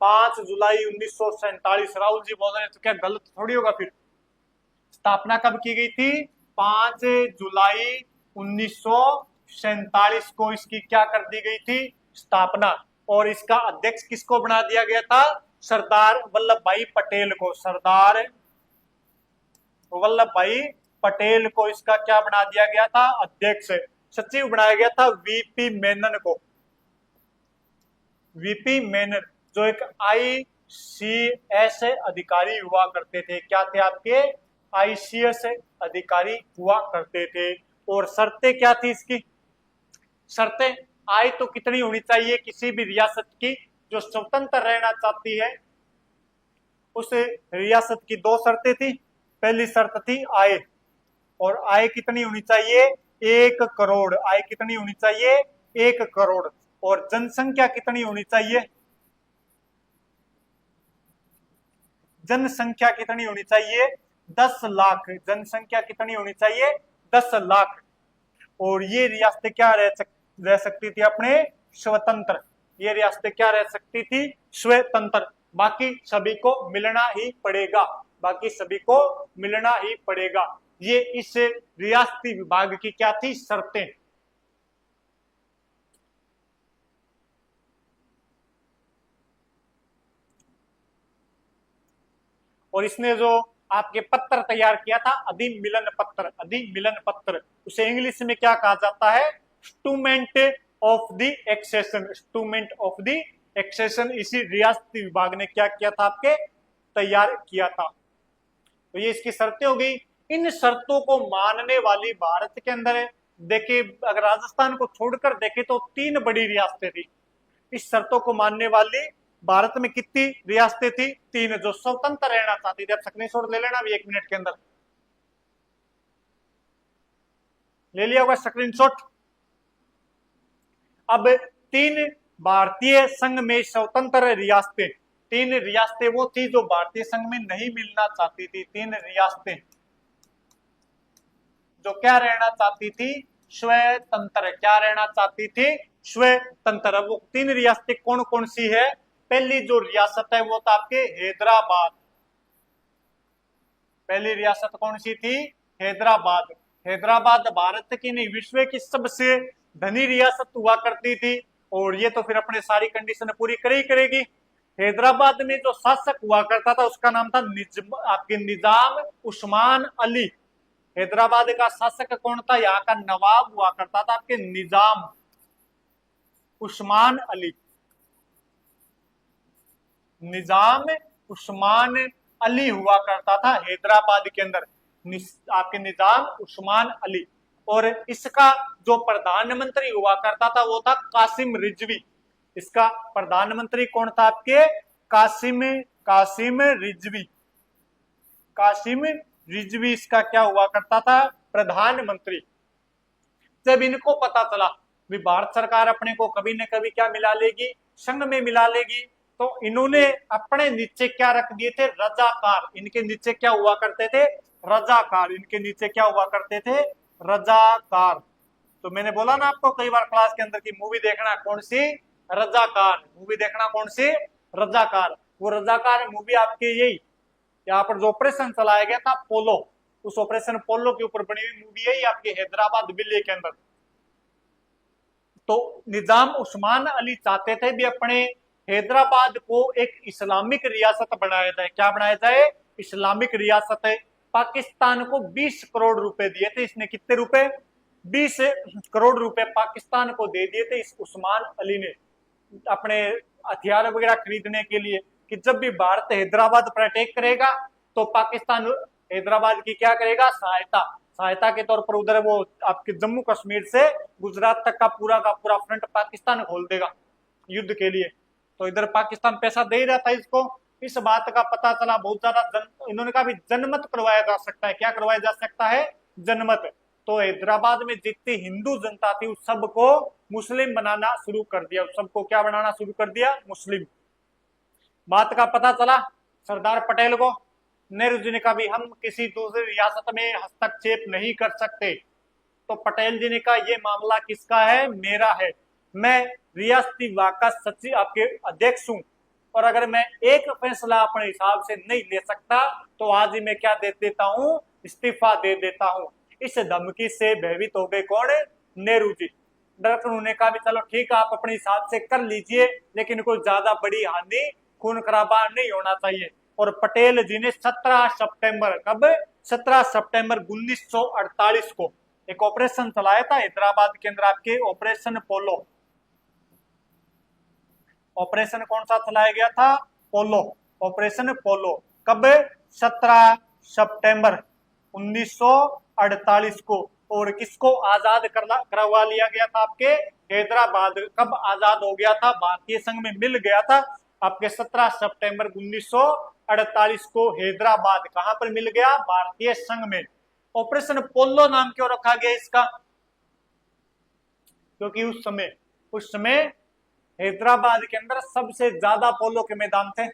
S1: 5 जुलाई 1947। राहुल जी बोल रहे हैं तो क्या गलत थोड़ी होगा फिर? स्थापना कब की गई थी? 5 जुलाई 1947 को इसकी क्या कर दी गई थी? स्थापना। और इसका अध्यक्ष किसको बना दिया गया था? सरदार वल्लभ भाई पटेल को। सरदार वल्लभ भाई पटेल को इसका क्या बना दिया गया था? अध्यक्ष। सचिव बनाया गया था वीपी मेनन को। वीपी मेनन जो एक आईसीएस अधिकारी हुआ करते थे। क्या थे आपके? आईसीएस अधिकारी हुआ करते थे। और शर्तें क्या थी इसकी? शर्तें आय तो कितनी होनी चाहिए किसी भी रियासत की जो स्वतंत्र रहना चाहती है? उस रियासत की 2 शर्तें थी। पहली शर्त थी आय, और आय कितनी होनी चाहिए? 1 करोड़। आय कितनी होनी चाहिए? 1 करोड़। और जनसंख्या कितनी होनी चाहिए? जनसंख्या कितनी होनी चाहिए? 10 लाख। जनसंख्या कितनी होनी चाहिए? 10 लाख। और ये रियासतें क्या रह सकती थी? अपने स्वतंत्र। ये रियासतें क्या रह सकती थी? स्वतंत्र। बाकी सभी को मिलना ही पड़ेगा। बाकी सभी को मिलना ही पड़ेगा। ये इस रियासती विभाग की क्या थी? शर्तें। और इसने जो आपके पत्र तैयार किया था अधिमिलन पत्र, अधिमिलन पत्र, उसे इंग्लिश में क्या कहा जाता है? Instrument of the accession. Instrument of the accession इसी रियासती विभाग ने क्या किया था? आपके तैयार किया था। तो ये इसकी शर्तें हो गई। इन शर्तों को मानने वाली भारत के अंदर देखिए, अगर राजस्थान को छोड़कर देखे तो 3 बड़ी रियासतें थी। इस शर्तों को मानने वाली भारत में कितनी रियासतें थी? 3, जो स्वतंत्र रहना चाहती थी। अब स्क्रीनशॉट ले लेना भी 1 मिनट के अंदर। ले लिया होगा स्क्रीनशॉट। अब 3 भारतीय संघ में स्वतंत्र रियासतें, 3 रियासतें वो थी जो भारतीय संघ में नहीं मिलना चाहती थी। 3 रियासतें जो क्या रहना चाहती थी, स्वतंत्र, क्या रहना चाहती थी, स्वतंत्र। वो 3 रियासतें कौन कौन सी है? पहली जो रियासत है वो था आपके हैदराबाद। पहली रियासत कौन सी थी? हैदराबाद। हैदराबाद भारत की नहीं, विश्व की सबसे धनी रियासत हुआ करती थी, और ये तो फिर अपने सारी कंडीशन पूरी करेगी। हैदराबाद में जो शासक हुआ करता था उसका नाम था आपके निजाम उस्मान अली। हैदराबाद का शासक कौन था? यहाँ का नवाब हुआ करता था आपके निजाम उस्मान अली। निजाम उस्मान अली हुआ करता था हैदराबाद के अंदर, आपके निजाम उस्मान अली। और इसका जो प्रधानमंत्री हुआ करता था वो था कासिम रिजवी। इसका प्रधानमंत्री कौन था आपके? कासिम रिजवी। कासिम रिजवी इसका क्या हुआ करता था? प्रधानमंत्री। जब इनको पता चला भी भारत सरकार अपने को कभी न कभी क्या मिला लेगी, संघ में मिला लेगी, तो इन्होंने अपने नीचे क्या रख दिए थे? रजाकार। इनके नीचे क्या हुआ करते थे? रजाकार। इनके नीचे क्या हुआ करते थे? रजाकार। तो मैंने बोला ना आपको कई बार क्लास के अंदर की मूवी देखना कौन सी? रजाकार। मूवी देखना कौन सी? रजाकार। वो रजाकार मूवी आपके यही यहाँ पर जो ऑपरेशन चलाया गया था पोलो, उस ऑपरेशन पोलो के ऊपर बनी हुई मूवी है आपके हैदराबाद विले के अंदर। तो निजाम उस्मान अली चाहते थे भी अपने हैदराबाद को एक इस्लामिक रियासत बनाया जाए। क्या बनाया जाए? इस्लामिक रियासत है। पाकिस्तान को 20 करोड़ रुपए दिए थे इसने। कितने रुपए? 20 करोड़ रुपए पाकिस्तान को दे दिए थे इस उस्मान अली ने अपने हथियार वगैरह खरीदने के लिए, कि जब भी भारत हैदराबाद पर अटैक करेगा तो पाकिस्तान हैदराबाद की क्या करेगा? सहायता के तौर पर उधर वो आपके जम्मू कश्मीर से गुजरात तक का पूरा फ्रंट पाकिस्तान खोल देगा युद्ध के लिए। तो इधर पाकिस्तान पैसा दे रहा था इसको। इस बात का पता चला बहुत ज्यादा, इन्होंने कहा भी जनमत करवाया जा सकता है। क्या करवाया जा सकता है? जनमत। तो हैदराबाद में जितनी हिंदू जनता थी उस सबको मुस्लिम बनाना शुरू कर दिया। उस सबको क्या बनाना शुरू कर दिया? मुस्लिम। बात का पता चला सरदार पटेल को। नेहरू जी ने कहा भी हम किसी दूसरी रियासत में हस्तक्षेप नहीं कर सकते। तो पटेल जी ने कहा ये मामला किसका है? मेरा है। मैं रियासती विभाग का सचिव आपके अध्यक्ष हूं, और अगर मैं एक फैसला अपने हिसाब से नहीं ले सकता तो आज ही मैं क्या दे देता हूं? इस्तीफा दे देता हूं। इस धमकी से भयभीत हो गए कौन? नेहरू जी। डॉक्टर उन्होंने कहा भी चलो ठीक है आप अपने हिसाब से कर लीजिए, लेकिन कोई ज्यादा बड़ी हानि, खून खराबा नहीं होना चाहिए। और पटेल जी ने 17 सितंबर, कब? 17 सितंबर 1948 को एक ऑपरेशन चलाया था हैदराबाद के अंदर आपके, ऑपरेशन पोलो। ऑपरेशन कौन सा चलाया गया था? पोलो। ऑपरेशन पोलो कब? 17 सितंबर 1948 को। और किसको आजाद करवा लिया गया था? आपके हैदराबाद। कब आजाद हो गया था? भारतीय संघ में मिल गया था आपके 17 सितंबर 1948 को हैदराबाद। कहां पर मिल गया? भारतीय संघ में। ऑपरेशन पोलो नाम क्यों रखा गया इसका? क्योंकि उस समय हैदराबाद के अंदर सबसे ज्यादा पोलो के मैदान थे।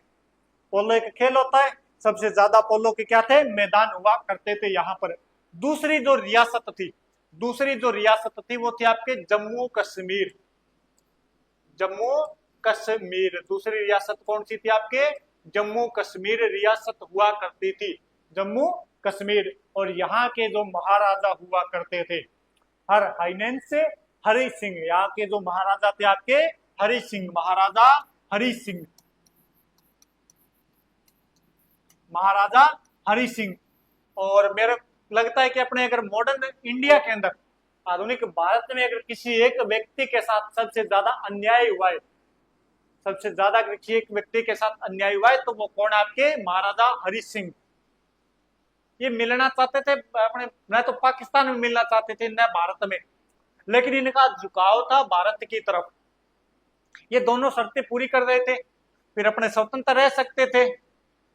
S1: पोलो एक खेल होता है, सबसे ज्यादा पोलो के क्या थे? मैदान हुआ करते थे यहाँ पर। दूसरी जो रियासत थी वो थी आपके जम्मू कश्मीर। जम्मू कश्मीर। दूसरी रियासत कौन सी थी आपके? जम्मू कश्मीर रियासत हुआ करती थी, जम्मू कश्मीर। और यहाँ के जो महाराजा हुआ करते थे हर हाइनेंस हरि सिंह। यहाँ के जो महाराजा थे आपके हरि सिंह, महाराजा हरि सिंह, महाराजा हरि सिंह। और मेरे लगता है कि अपने अगर मॉडर्न इंडिया के अंदर, आधुनिक भारत में अगर किसी एक व्यक्ति के साथ सबसे ज्यादा अन्याय हुआ है, सबसे ज्यादा किसी एक व्यक्ति के साथ अन्याय हुआ है तो वो कौन? आपके महाराजा हरि सिंह। ये मिलना चाहते थे अपने, न तो पाकिस्तान में मिलना चाहते थे न भारत में, लेकिन इनका झुकाव था भारत की तरफ। ये दोनों शर्तें पूरी कर रहे थे, फिर अपने स्वतंत्र रह सकते थे।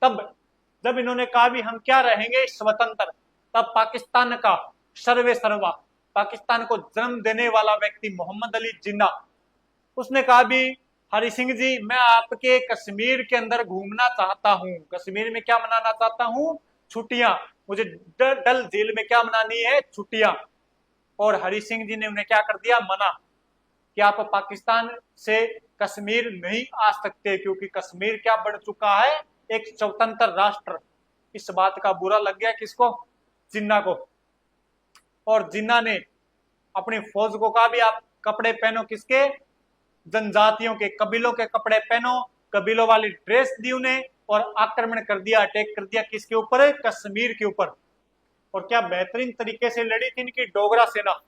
S1: तब जब इन्होंने कहा भी हम क्या रहेंगे? स्वतंत्र, तब पाकिस्तान का सर्वे सर्वा पाकिस्तान को जन्म देने वाला व्यक्ति मोहम्मद अली जिन्ना, उसने कहा भी हरि सिंह जी मैं आपके कश्मीर के अंदर घूमना चाहता हूँ, कश्मीर में क्या मनाना चाहता हूँ, छुट्टियां, मुझे डल झील में क्या मनानी है, छुट्टियां। और हरि सिंह जी ने उन्हें क्या कर दिया, मना कि आप पाकिस्तान से कश्मीर नहीं आ सकते, क्योंकि कश्मीर क्या बन चुका है, एक स्वतंत्र राष्ट्र। इस बात का बुरा लग गया किसको, जिन्ना को। और जिन्ना ने अपनी फौज को कहा भी आप कपड़े पहनो, किसके, जनजातियों के, कबीलों के कपड़े पहनो, कबीलों वाली ड्रेस दी उन्हें, और आक्रमण कर दिया, अटैक कर दिया किसके ऊपर, कश्मीर के ऊपर। और क्या बेहतरीन तरीके से लड़ी थी इनकी डोगरा सेना।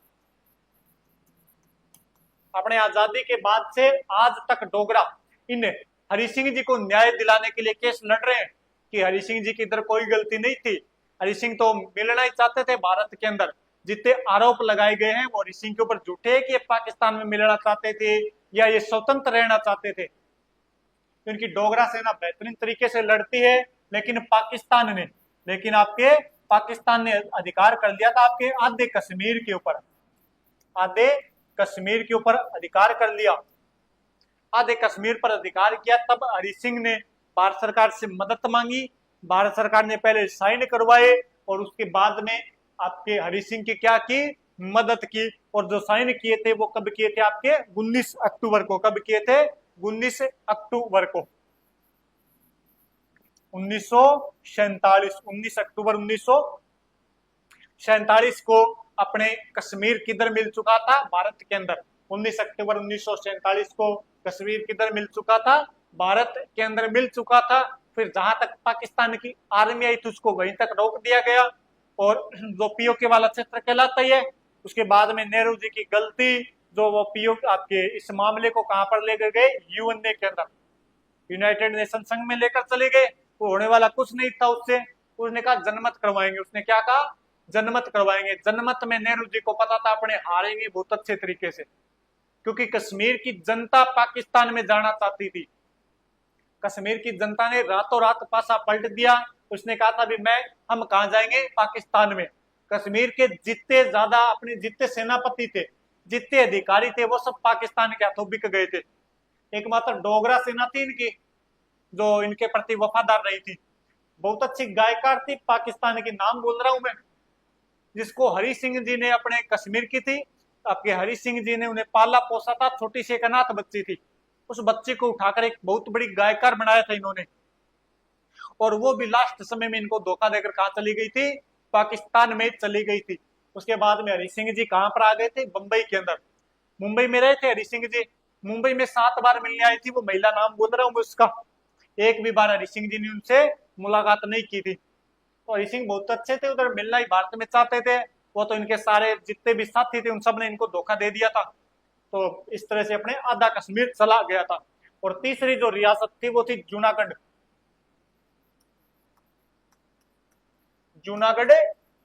S1: अपने आजादी के बाद से आज तक डोगरा इन हरि सिंह जी को न्याय दिलाने के लिए केस लड़ रहे हैं कि हरि सिंह जी की इधर कोई गलती नहीं थी, हरि सिंह तो मिलना ही चाहते थे भारत के अंदर। जितने आरोप लगाए गए हैं वो हरि सिंह के ऊपर झूठे हैं कि ये पाकिस्तान में मिलना चाहते थे या ये स्वतंत्र रहना चाहते थे। तो इनकी डोगरा सेना बेहतरीन तरीके से लड़ती है, लेकिन पाकिस्तान ने अधिकार कर लिया था आपके आधे कश्मीर के ऊपर, आधे कश्मीर के ऊपर अधिकार कर लिया, आधे कश्मीर पर अधिकार किया। तब हरि सिंह ने भारत सरकार से मदद मांगी, भारत सरकार ने पहले साइन करवाए और उसके बाद में आपके हरि सिंह की क्या की, मदद की। और जो साइन किए थे वो कब किए थे, आपके 19 अक्टूबर को। कब किए थे, 19 अक्टूबर को 1947, 19 अक्टूबर 1947 को अपने कश्मीर किधर मिल चुका था, भारत के अंदर। 19 अक्टूबर 1947 को कश्मीर किधर मिल चुका था, भारत के अंदर मिल चुका था। फिर जहां तक पाकिस्तान की आर्मी आई थी उसको वहीं तक रोक दिया गया, और जो पीओके वाला क्षेत्र कहलाता है। उसके बाद में नेहरू जी की गलती, जो वो पीओ आपके इस मामले को कहां पर लेकर गए, यूएनए के अंदर, यूनाइटेड नेशन संघ में लेकर चले गए। वो होने वाला कुछ नहीं था उससे, उसने कहा जनमत करवाएंगे। उसने क्या कहा, जनमत करवाएंगे। जनमत में नेहरू जी को पता था अपने हारेंगे बहुत अच्छे तरीके से, क्योंकि कश्मीर की जनता पाकिस्तान में जाना चाहती थी। कश्मीर की जनता ने रातों रात पासा पलट दिया। उसने कहा था भी हम कहां जाएंगे, पाकिस्तान में। कश्मीर के जितने ज्यादा अपने जितने सेनापति थे, जितने अधिकारी थे, वो सब पाकिस्तान के हाथों बिक गए थे। एकमात्र डोगरा सेना थी इनकी जो इनके प्रति वफादार रही थी। बहुत अच्छी गायकार थी पाकिस्तान की, नाम बोल रहा हूं मैं, जिसको हरि सिंह जी ने अपने कश्मीर की थी। आपके हरि सिंह जी ने उन्हें पाला पोसा था, छोटी सी एक अनाथ बच्ची थी, उस बच्चे को उठाकर एक बहुत बड़ी गायकार बनाया था इन्होंने। और वो भी लास्ट समय में इनको धोखा देकर कहां चली गई थी, पाकिस्तान में चली गई थी। उसके बाद में हरि सिंह जी कहां पर आ गए थे, मुंबई के अंदर। मुंबई में रहे थे हरि सिंह जी। मुंबई में 7 बार मिलने आई थी वो महिला, नाम बोल रहा हूं उसका। एक भी बार हरि सिंह जी ने उनसे मुलाकात नहीं की थी। तो हरि सिंह बहुत अच्छे थे, उधर मिलना ही भारत में चाहते थे। वो तो इनके सारे जितने भी साथी थे उन सब ने इनको धोखा दे दिया था। तो इस तरह से अपने आधा कश्मीर चला गया था। और तीसरी जो रियासत थी वो थी जूनागढ़। जूनागढ़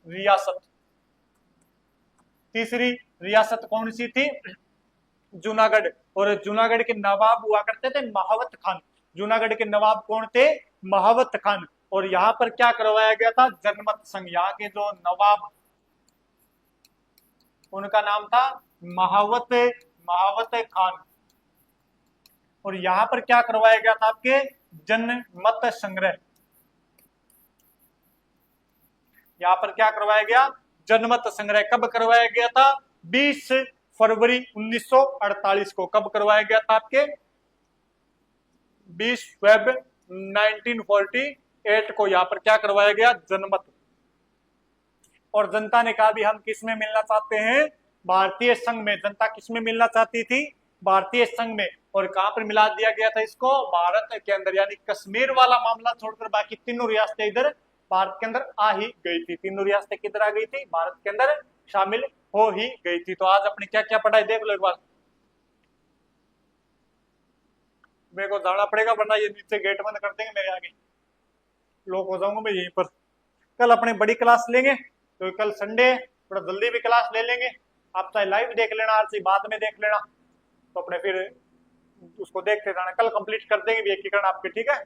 S1: रियासत, तीसरी रियासत कौन सी थी, जूनागढ़। और जूनागढ़ के नवाब हुआ करते थे महावत खान। जूनागढ़ के नवाब कौन थे, महावत खान। और यहाँ पर क्या करवाया गया था, जनमत संघ। यहाँ के जो नवाब, उनका नाम था महावत खान। और यहाँ पर क्या करवाया गया था, आपके जनमत संग्रह। यहाँ पर क्या करवाया गया, जनमत संग्रह। कब करवाया गया था, 20 फरवरी 1948 को। कब करवाया गया था, आपके 20 फेब 1948 को यहाँ पर क्या करवाया गया, जनमत। और जनता ने कहा भी हम किस में मिलना चाहते हैं, भारतीय संघ में। जनता किस में मिलना चाहती थी, भारतीय संघ में। और कहां पर मिला दिया गया था इसको, भारत के अंदर। यानी कश्मीर वाला मामला छोड़कर बाकी तीनों रियासतें इधर भारत के अंदर आ ही गई थी। तीनों रियासतें किधर आ गई थी, भारत के अंदर शामिल हो ही गई थी। तो आज अपने क्या क्या पढ़ाई देख लो एक बार। मेरे को जाना पड़ेगा वरना ये नीचे गेट बंद कर देंगे मेरे आगे, लोग हो जाऊंगा मैं यहीं पर। कल अपने बड़ी क्लास लेंगे, तो कल संडे थोड़ा जल्दी भी क्लास ले लेंगे। आप चाहे लाइव देख लेना, आज से बाद में देख लेना, तो अपने फिर उसको देखते रहना। कल कंप्लीट कर देंगे भी एकीकरण आपके, ठीक है।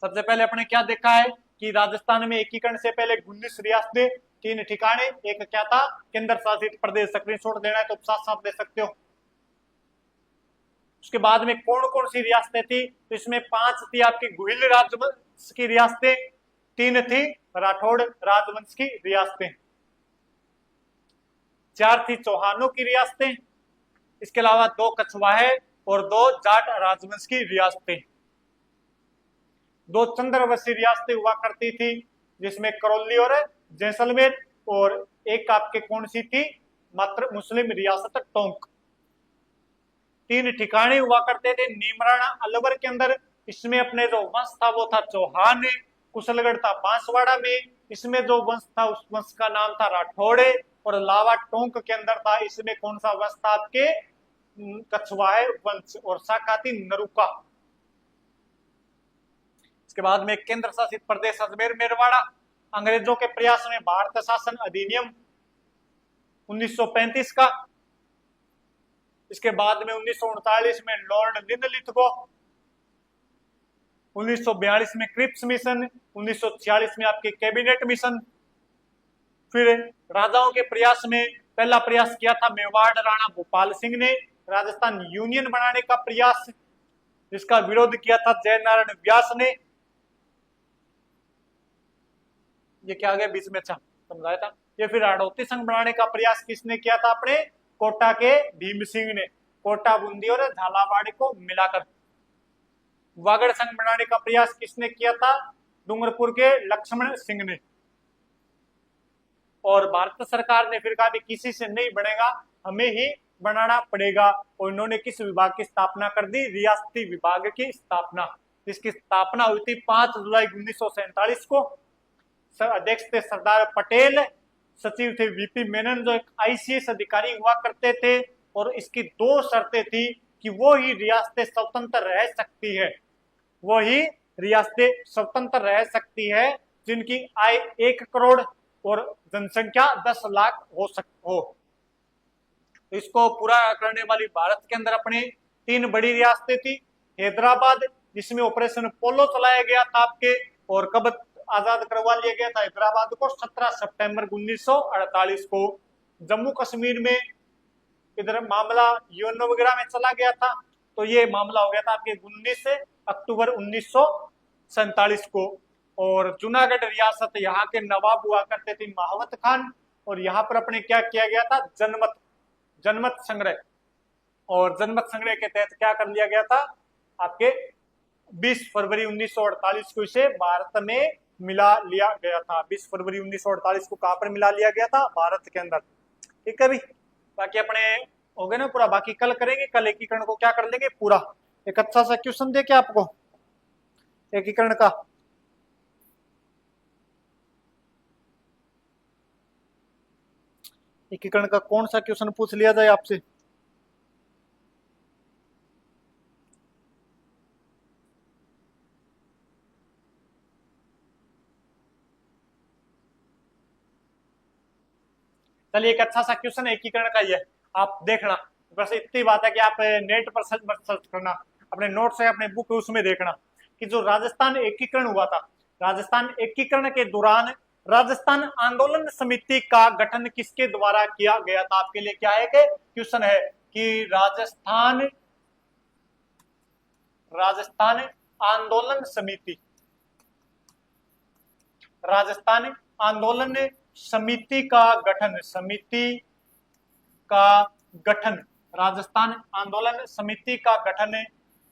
S1: सबसे पहले अपने क्या देखा है, कि राजस्थान में एकीकरण से पहले 19 रियासतें, 3 ठिकाने, एक क्या था, केंद्र शासित प्रदेश। स्क्रीनशॉट देना है तो साथ साथ दे सकते हो। उसके बाद में कौन कौन सी रियासतें थी, तो इसमें 5 थी आपकी गुहिल राजवंश की रियासतें, 3 थी राठौड़ राजवंश की रियासतें, 4 थी चौहानों की रियासतें, इसके अलावा 2 कछवाहे और 2 जाट राजवंश की रियासतें, 2 चंद्रवंशी रियासतें हुआ करती थी जिसमें करौली और जैसलमेर, और एक आपके कौन सी थी, मात्र मुस्लिम रियासत टोंक। 3 ठिकाने हुआ करते थे नीमराणा अलवर के अंदर, इसमें अपने जो वंश था वो था चौहान, कुशलगढ़ था बांसवाड़ा में, इसमें जो वंश था उस वंश का नाम था राठौड़े, और लावा टोंक के अंदर था, इसमें कौन सा वंश था आपके, कछवाहे वंश, और शाखा थी नरुका। इसके बाद में केंद्र शासित प्रदेश अजमेर मेरवाड़ा, अंग्रेजों के प्रयास में भारत शासन अधिनियम 1935 का, इसके बाद में 1939 में लॉर्ड लिनलिथगो, 1942 में क्रिप्स मिशन, 1946 में आपके कैबिनेट मिशन। फिर राजाओं के प्रयास में पहला प्रयास किया था मेवाड़ राणा भोपाल सिंह ने, राजस्थान यूनियन बनाने का प्रयास, जिसका विरोध किया था जयनारायण व्यास ने। ये क्या आ गया बीच में, अच्छा समझाया था ये। फिर हाड़ौती संघ बनाने का प्रयास किसने किया था, अपने कोटा के भीम सिंह ने, कोटा बूंदी और झालावाड़ को मिलाकर। वागड़ संघ बनाने का प्रयास किसने किया था, डूंगरपुर के लक्ष्मण सिंह ने। और भारत सरकार ने फिर कहा भी किसी से नहीं बनेगा, हमें ही बनाना पड़ेगा, और इन्होंने किस विभाग की स्थापना कर दी, रियासती विभाग की स्थापना, जिसकी स्थापना हुई थी 5 जुलाई 1947 को। अध्यक्ष थे सरदार पटेल, सचिव थे वीपी मेनन जो एक आईसीएस अधिकारी हुआ करते थे, और इसकी 2 शर्तें थी कि वो ही रियासतें स्वतंत्र रह सकती है, वो ही रियासतें स्वतंत्र रह सकती है जिनकी आय 1 करोड़ और जनसंख्या 10 लाख हो। तो इसको पूरा करने वाली भारत के अंदर अपने 3 बड़ी रियासतें थी। हैदराबाद, जिसमें ऑपरेशन पोलो चलाया गया था आपके, और कब आजाद करवा लिया गया था हैदराबाद को, 17 सितंबर 1948 को। जम्मू कश्मीर में इधर मामला यूएनओ वगैरह में चला गया था, तो ये मामला हो गया था आपके 19 अक्टूबर 1947 को। और जूनागढ़ रियासत, यहाँ के नवाब हुआ करते थे महावत खान, और यहाँ पर अपने क्या किया गया था, जनमत संग्रह, और जनमत संग्रह के तहत क्या कर लिया गया था, आपके 20 फरवरी 1948 को इसे भारत में मिला लिया गया था। 20 फरवरी 1948 को कहां पर मिला लिया गया था, भारत के अंदर। ठीक है भी, बाकी अपने हो गए ना पूरा, बाकी कल करेंगे, कल एकीकरण को क्या कर लेंगे पूरा। एक अच्छा सा क्वेश्चन दे क्या आपको एकीकरण का, एकीकरण का कौन सा क्वेश्चन पूछ लिया जाए आपसे। चलिए एक अच्छा सा क्वेश्चन एकीकरण का ही है, आप देखना। बस इतनी बात है कि आप नेट पर सर्च करना, अपने नोट्स है अपने बुक उसमें देखना कि जो राजस्थान एकीकरण हुआ था, राजस्थान एकीकरण के दौरान राजस्थान आंदोलन समिति का गठन किसके द्वारा किया गया था। आपके लिए क्या है कि क्वेश्चन है कि राजस्थान आंदोलन समिति, राजस्थान आंदोलन समिति का गठन, राजस्थान आंदोलन समिति का गठन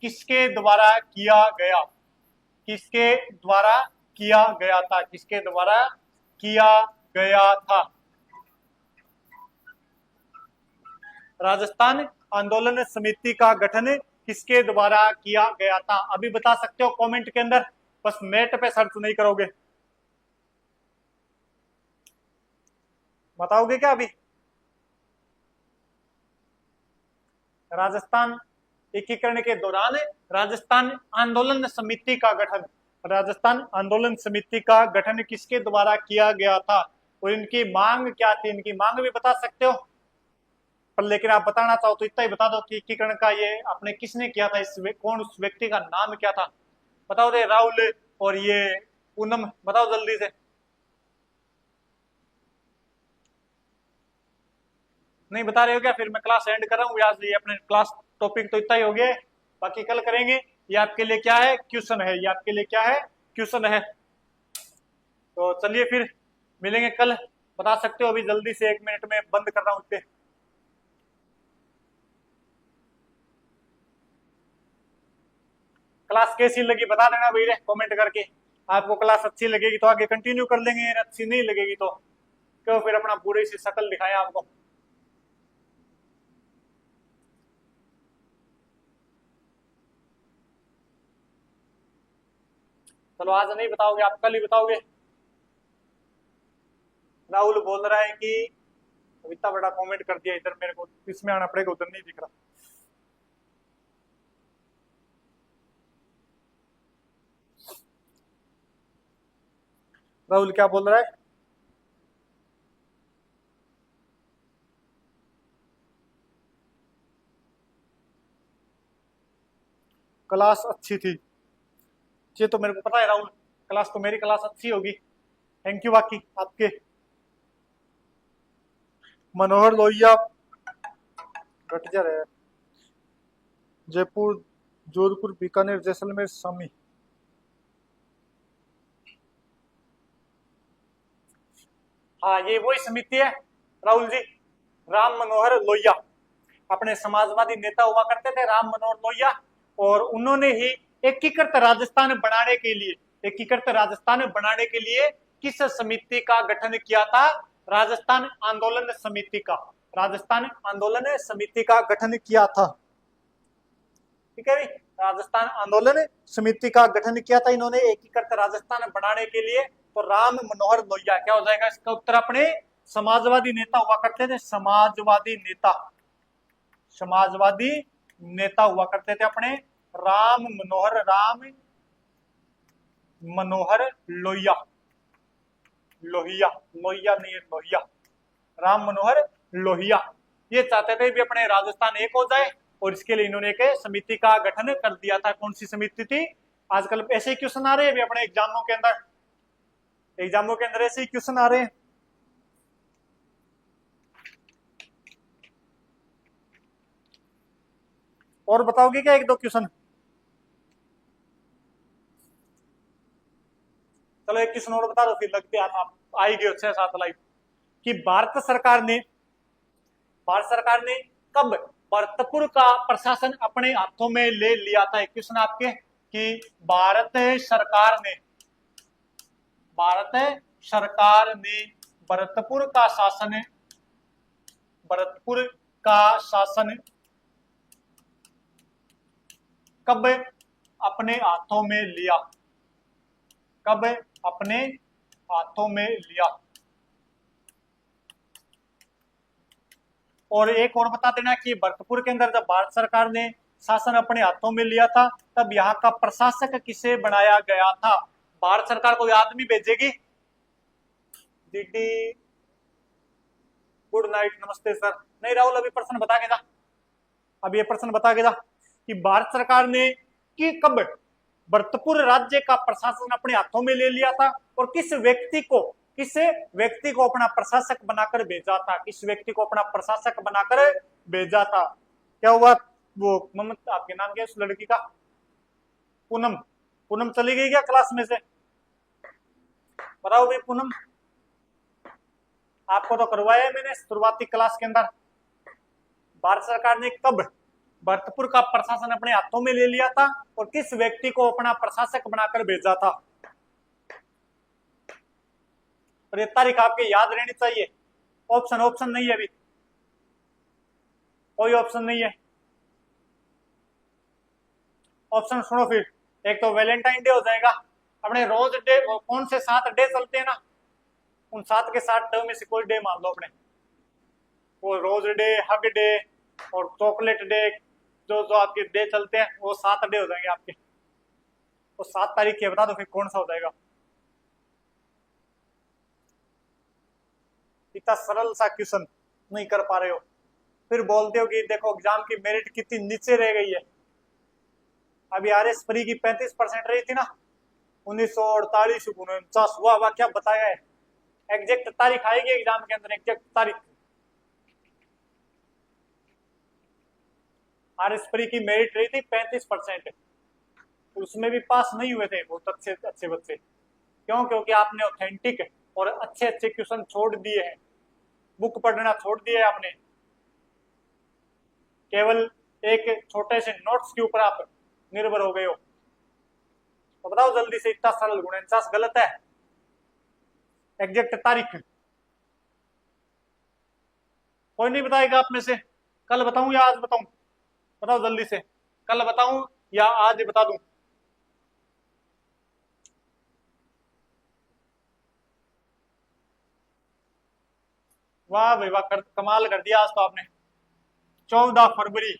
S1: किसके द्वारा किया गया, किसके द्वारा किया गया था, किसके द्वारा किया गया था। राजस्थान आंदोलन समिति का गठन किसके द्वारा किया गया था, अभी बता सकते हो कमेंट के अंदर, बस नेट पे सर्च नहीं करोगे। बताओगे क्या अभी। राजस्थान एकीकरण के दौरान राजस्थान आंदोलन समिति का गठन, राजस्थान आंदोलन समिति का गठन किसके द्वारा किया गया था, और इनकी मांग क्या थी, इनकी मांग भी बता सकते हो, पर लेकिन आप बताना चाहो तो इतना ही बता दो कि एकीकरण का ये आपने किसने किया था, कौन उस व्यक्ति का नाम क्या था, बताओ रे राहुल और ये पूनम बताओ जल्दी से। नहीं बता रहे हो क्या? फिर मैं क्लास एंड कर रहा हूँ आज। ये अपने क्लास टॉपिक तो इतना ही हो गया है, बाकी कल करेंगे। ये आपके लिए क्या है? क्वेश्चन है। ये आपके लिए क्या है? क्वेश्चन है। तो चलिए फिर मिलेंगे कल। बता सकते हो अभी जल्दी से, 1 मिनट में बंद कर रहा हूँ इसे। क्लास कैसी लगी बता देना भैया कमेंट करके। आपको क्लास अच्छी लगेगी तो आगे कंटिन्यू कर लेंगे, अच्छी नहीं लगेगी तो क्यों फिर अपना पूरी सी शक्ल दिखाएं आपको। चलो आज नहीं बताओगे आप, कल ही बताओगे। राहुल बोल रहा है कि इतना बड़ा कमेंट कर दिया इधर, मेरे को इसमें आना पड़ेगा, उधर नहीं दिख रहा। राहुल क्या बोल रहा है? क्लास अच्छी थी। ये तो मेरे को पता है राहुल, क्लास तो मेरी क्लास अच्छी होगी। थैंक यू बाकी आपके। मनोहर लोहिया घट जा रहे हैं। जयपुर, जोधपुर, बीकानेर, जैसलमेर, शामी। हाँ ये वही समिति है राहुल जी। राम मनोहर लोहिया अपने समाजवादी नेता हुआ करते थे, राम मनोहर लोहिया। और उन्होंने ही एकीकृत राजस्थान बनाने के लिए, एकीकृत राजस्थान बनाने के लिए किस समिति का गठन किया था? राजस्थान आंदोलन समिति का, राजस्थान आंदोलन समिति का गठन किया था। ठीक है भाई, राजस्थान आंदोलन समिति का गठन किया था इन्होंने एकीकृत राजस्थान बनाने के लिए। तो राम मनोहर लोहिया क्या हो जाएगा इसका उत्तर? अपने समाजवादी नेता हुआ करते थे, समाजवादी नेता, समाजवादी नेता हुआ करते थे अपने राम मनोहर, राम मनोहर लोहिया, लोहिया, लोहिया नहीं है लोहिया, राम मनोहर लोहिया। ये चाहते थे भी अपने राजस्थान एक हो जाए, और इसके लिए इन्होंने एक समिति का गठन कर दिया था। कौन सी समिति थी? आजकल ऐसे ही क्वेश्चन आ रहे हैं भी अपने एग्जामों के अंदर, एग्जामों के अंदर ऐसे ही क्वेश्चन आ रहे हैं। और बताओगे क्या एक दो क्वेश्चन? चलो एक क्वेश्चन और बता दो फिर लगते आप आएगी 6-7 लाइफ। कि भारत सरकार ने कब भरतपुर का प्रशासन अपने हाथों में ले लिया था? एक क्वेश्चन आपके कि भारत सरकार ने भरतपुर का शासन, भरतपुर का शासन कब अपने हाथों में लिया? कब अपने हाथों में लिया? और एक और बता देना कि भरतपुर के अंदर जब भारत सरकार ने शासन अपने हाथों में लिया था तब यहाँ का प्रशासक किसे बनाया गया था? भारत सरकार कोई आदमी भेजेगी? दीदी गुड नाइट, नमस्ते सर। नहीं राहुल अभी प्रश्न बता के जा, अब ये प्रश्न बता के जा कि भारत सरकार ने कि कब भरतपुर राज्य का प्रशासन अपने हाथों में ले लिया था और किस व्यक्ति को अपना प्रशासक बनाकर भेजा था? किस व्यक्ति को अपना प्रशासक बनाकर भेजा था? क्या हुआ? वो मोहम्मद आपके नाम क्या उस लड़की का? पूनम, पूनम चली गई क्या क्लास में से? बताओ भाई पूनम, आपको तो करवाया है मैंने शुरुआती क्लास के अंदर। भारत सरकार ने कब भरतपुर का प्रशासन अपने हाथों में ले लिया था और किस व्यक्ति को अपना प्रशासक बनाकर भेजा था? और ये तारीख आपके याद रहनी चाहिए। ऑप्शन नहीं है, अभी कोई ऑप्शन नहीं है। ऑप्शन सुनो फिर। एक तो वैलेंटाइन डे हो जाएगा, अपने रोज डे, कौन से 7 डे चलते हैं ना, उन 7 के 7 डे में से कोई डे मान लो अपने। वो रोज डे, हग डे और चॉकलेट डे, जो जो आपके डे चलते हैं वो 7 डे हो जाएंगे आपके। तो 7 तारीख के बता दो फिर कौन सा हो जाएगा? इतना सरल सा क्वेश्चन नहीं कर पा रहे हो, फिर बोलते हो कि देखो एग्जाम की मेरिट कितनी नीचे रह गई है। अभी आरएस प्री की 35% रही थी ना, 1948 49 हुआ हुआ क्या बताया है? एग्जैक्ट तारीख आएगी एग्जाम के अंदर, एग्जैक्ट तारीख। आरएसपरी की मेरिट रही थी 35%, उसमें भी पास नहीं हुए थे बहुत अच्छे अच्छे बच्चे। क्यों? क्योंकि आपने ऑथेंटिक और अच्छे अच्छे क्वेश्चन छोड़ दिए हैं, बुक पढ़ना छोड़ दिया है आपने, केवल एक छोटे से नोट्स के ऊपर आप निर्भर हो गए हो। तो बताओ जल्दी से, इतना सरल गुणनफल गलत है? एग्जैक्ट तारीख कोई नहीं बताएगा आप में से? कल बताऊं या आज बताऊं? बताओ जल्दी से, कल बताऊं या आज बता दूं? वाह भाई वाह, कमाल कर दिया आज तो आपने। 14 फरवरी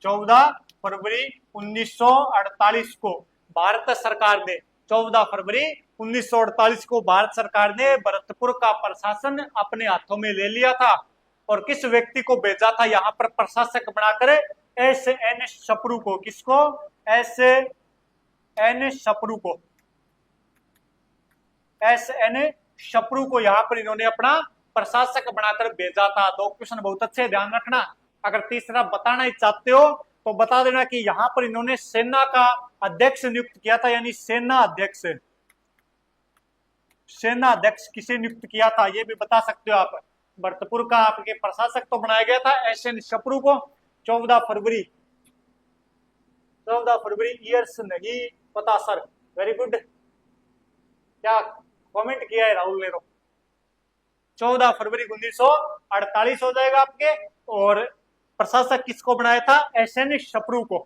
S1: 14 फरवरी 1948 को भारत सरकार ने 14 फरवरी 1948 को भारत सरकार ने भरतपुर का प्रशासन अपने हाथों में ले लिया था। और किस व्यक्ति को भेजा था यहाँ पर प्रशासक बनाकर? एस एन शपरू को। किसको? एस एन शपरू को। एस एन शपरू को यहाँ पर इन्होंने अपना प्रशासक बनाकर भेजा था। दो क्वेश्चन बहुत अच्छे, ध्यान रखना। अगर तीसरा बताना ही चाहते हो तो बता देना कि यहाँ पर इन्होंने सेना का अध्यक्ष नियुक्त किया था, यानी सेना अध्यक्ष। सेना अध्यक्ष किसे नियुक्त किया था ये भी बता सकते हो आप। भरतपुर का आपके प्रशासक तो बनाया गया था एस एन शपरू को। 14 फरवरी 14 फरवरी ईयर्स नहीं पता सर। वेरी गुड, क्या कमेंट किया है राहुल ने? 14 फरवरी 1948 हो जाएगा आपके। और प्रशासक किसको बनाया था? एस एन शपरू को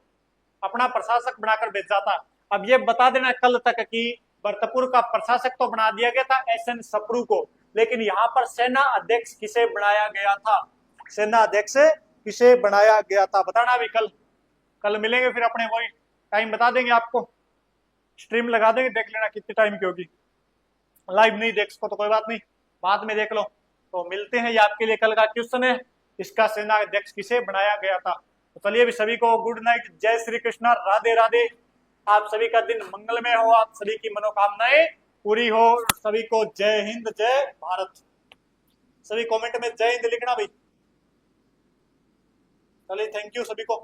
S1: अपना प्रशासक बनाकर भेजा था। अब ये बता देना कल तक कि भरतपुर का प्रशासक तो बना दिया गया था एस एन शपरू को, लेकिन यहाँ पर सेना अध्यक्ष किसे बनाया गया था? सेना अध्यक्ष किसे बनाया गया था बताना भी। कल मिलेंगे फिर अपने, वही टाइम बता देंगे आपको, स्ट्रीम लगा देंगे, देख लेना कितनी टाइम की होगी। लाइव नहीं देख सको तो कोई बात नहीं, बाद में देख लो। तो मिलते हैं, ये आपके लिए कल का क्वेश्चन है, इसका सेना अध्यक्ष किसे बनाया गया था। तो चलिए अभी सभी को गुड नाइट, जय श्री कृष्णा, राधे राधे। आप सभी का दिन मंगलमय हो, आप सभी की मनोकामनाएं पूरी हो, सभी को जय हिंद जय भारत। सभी कमेंट में जय हिंद लिखना भाई। चलिए थैंक यू सभी को।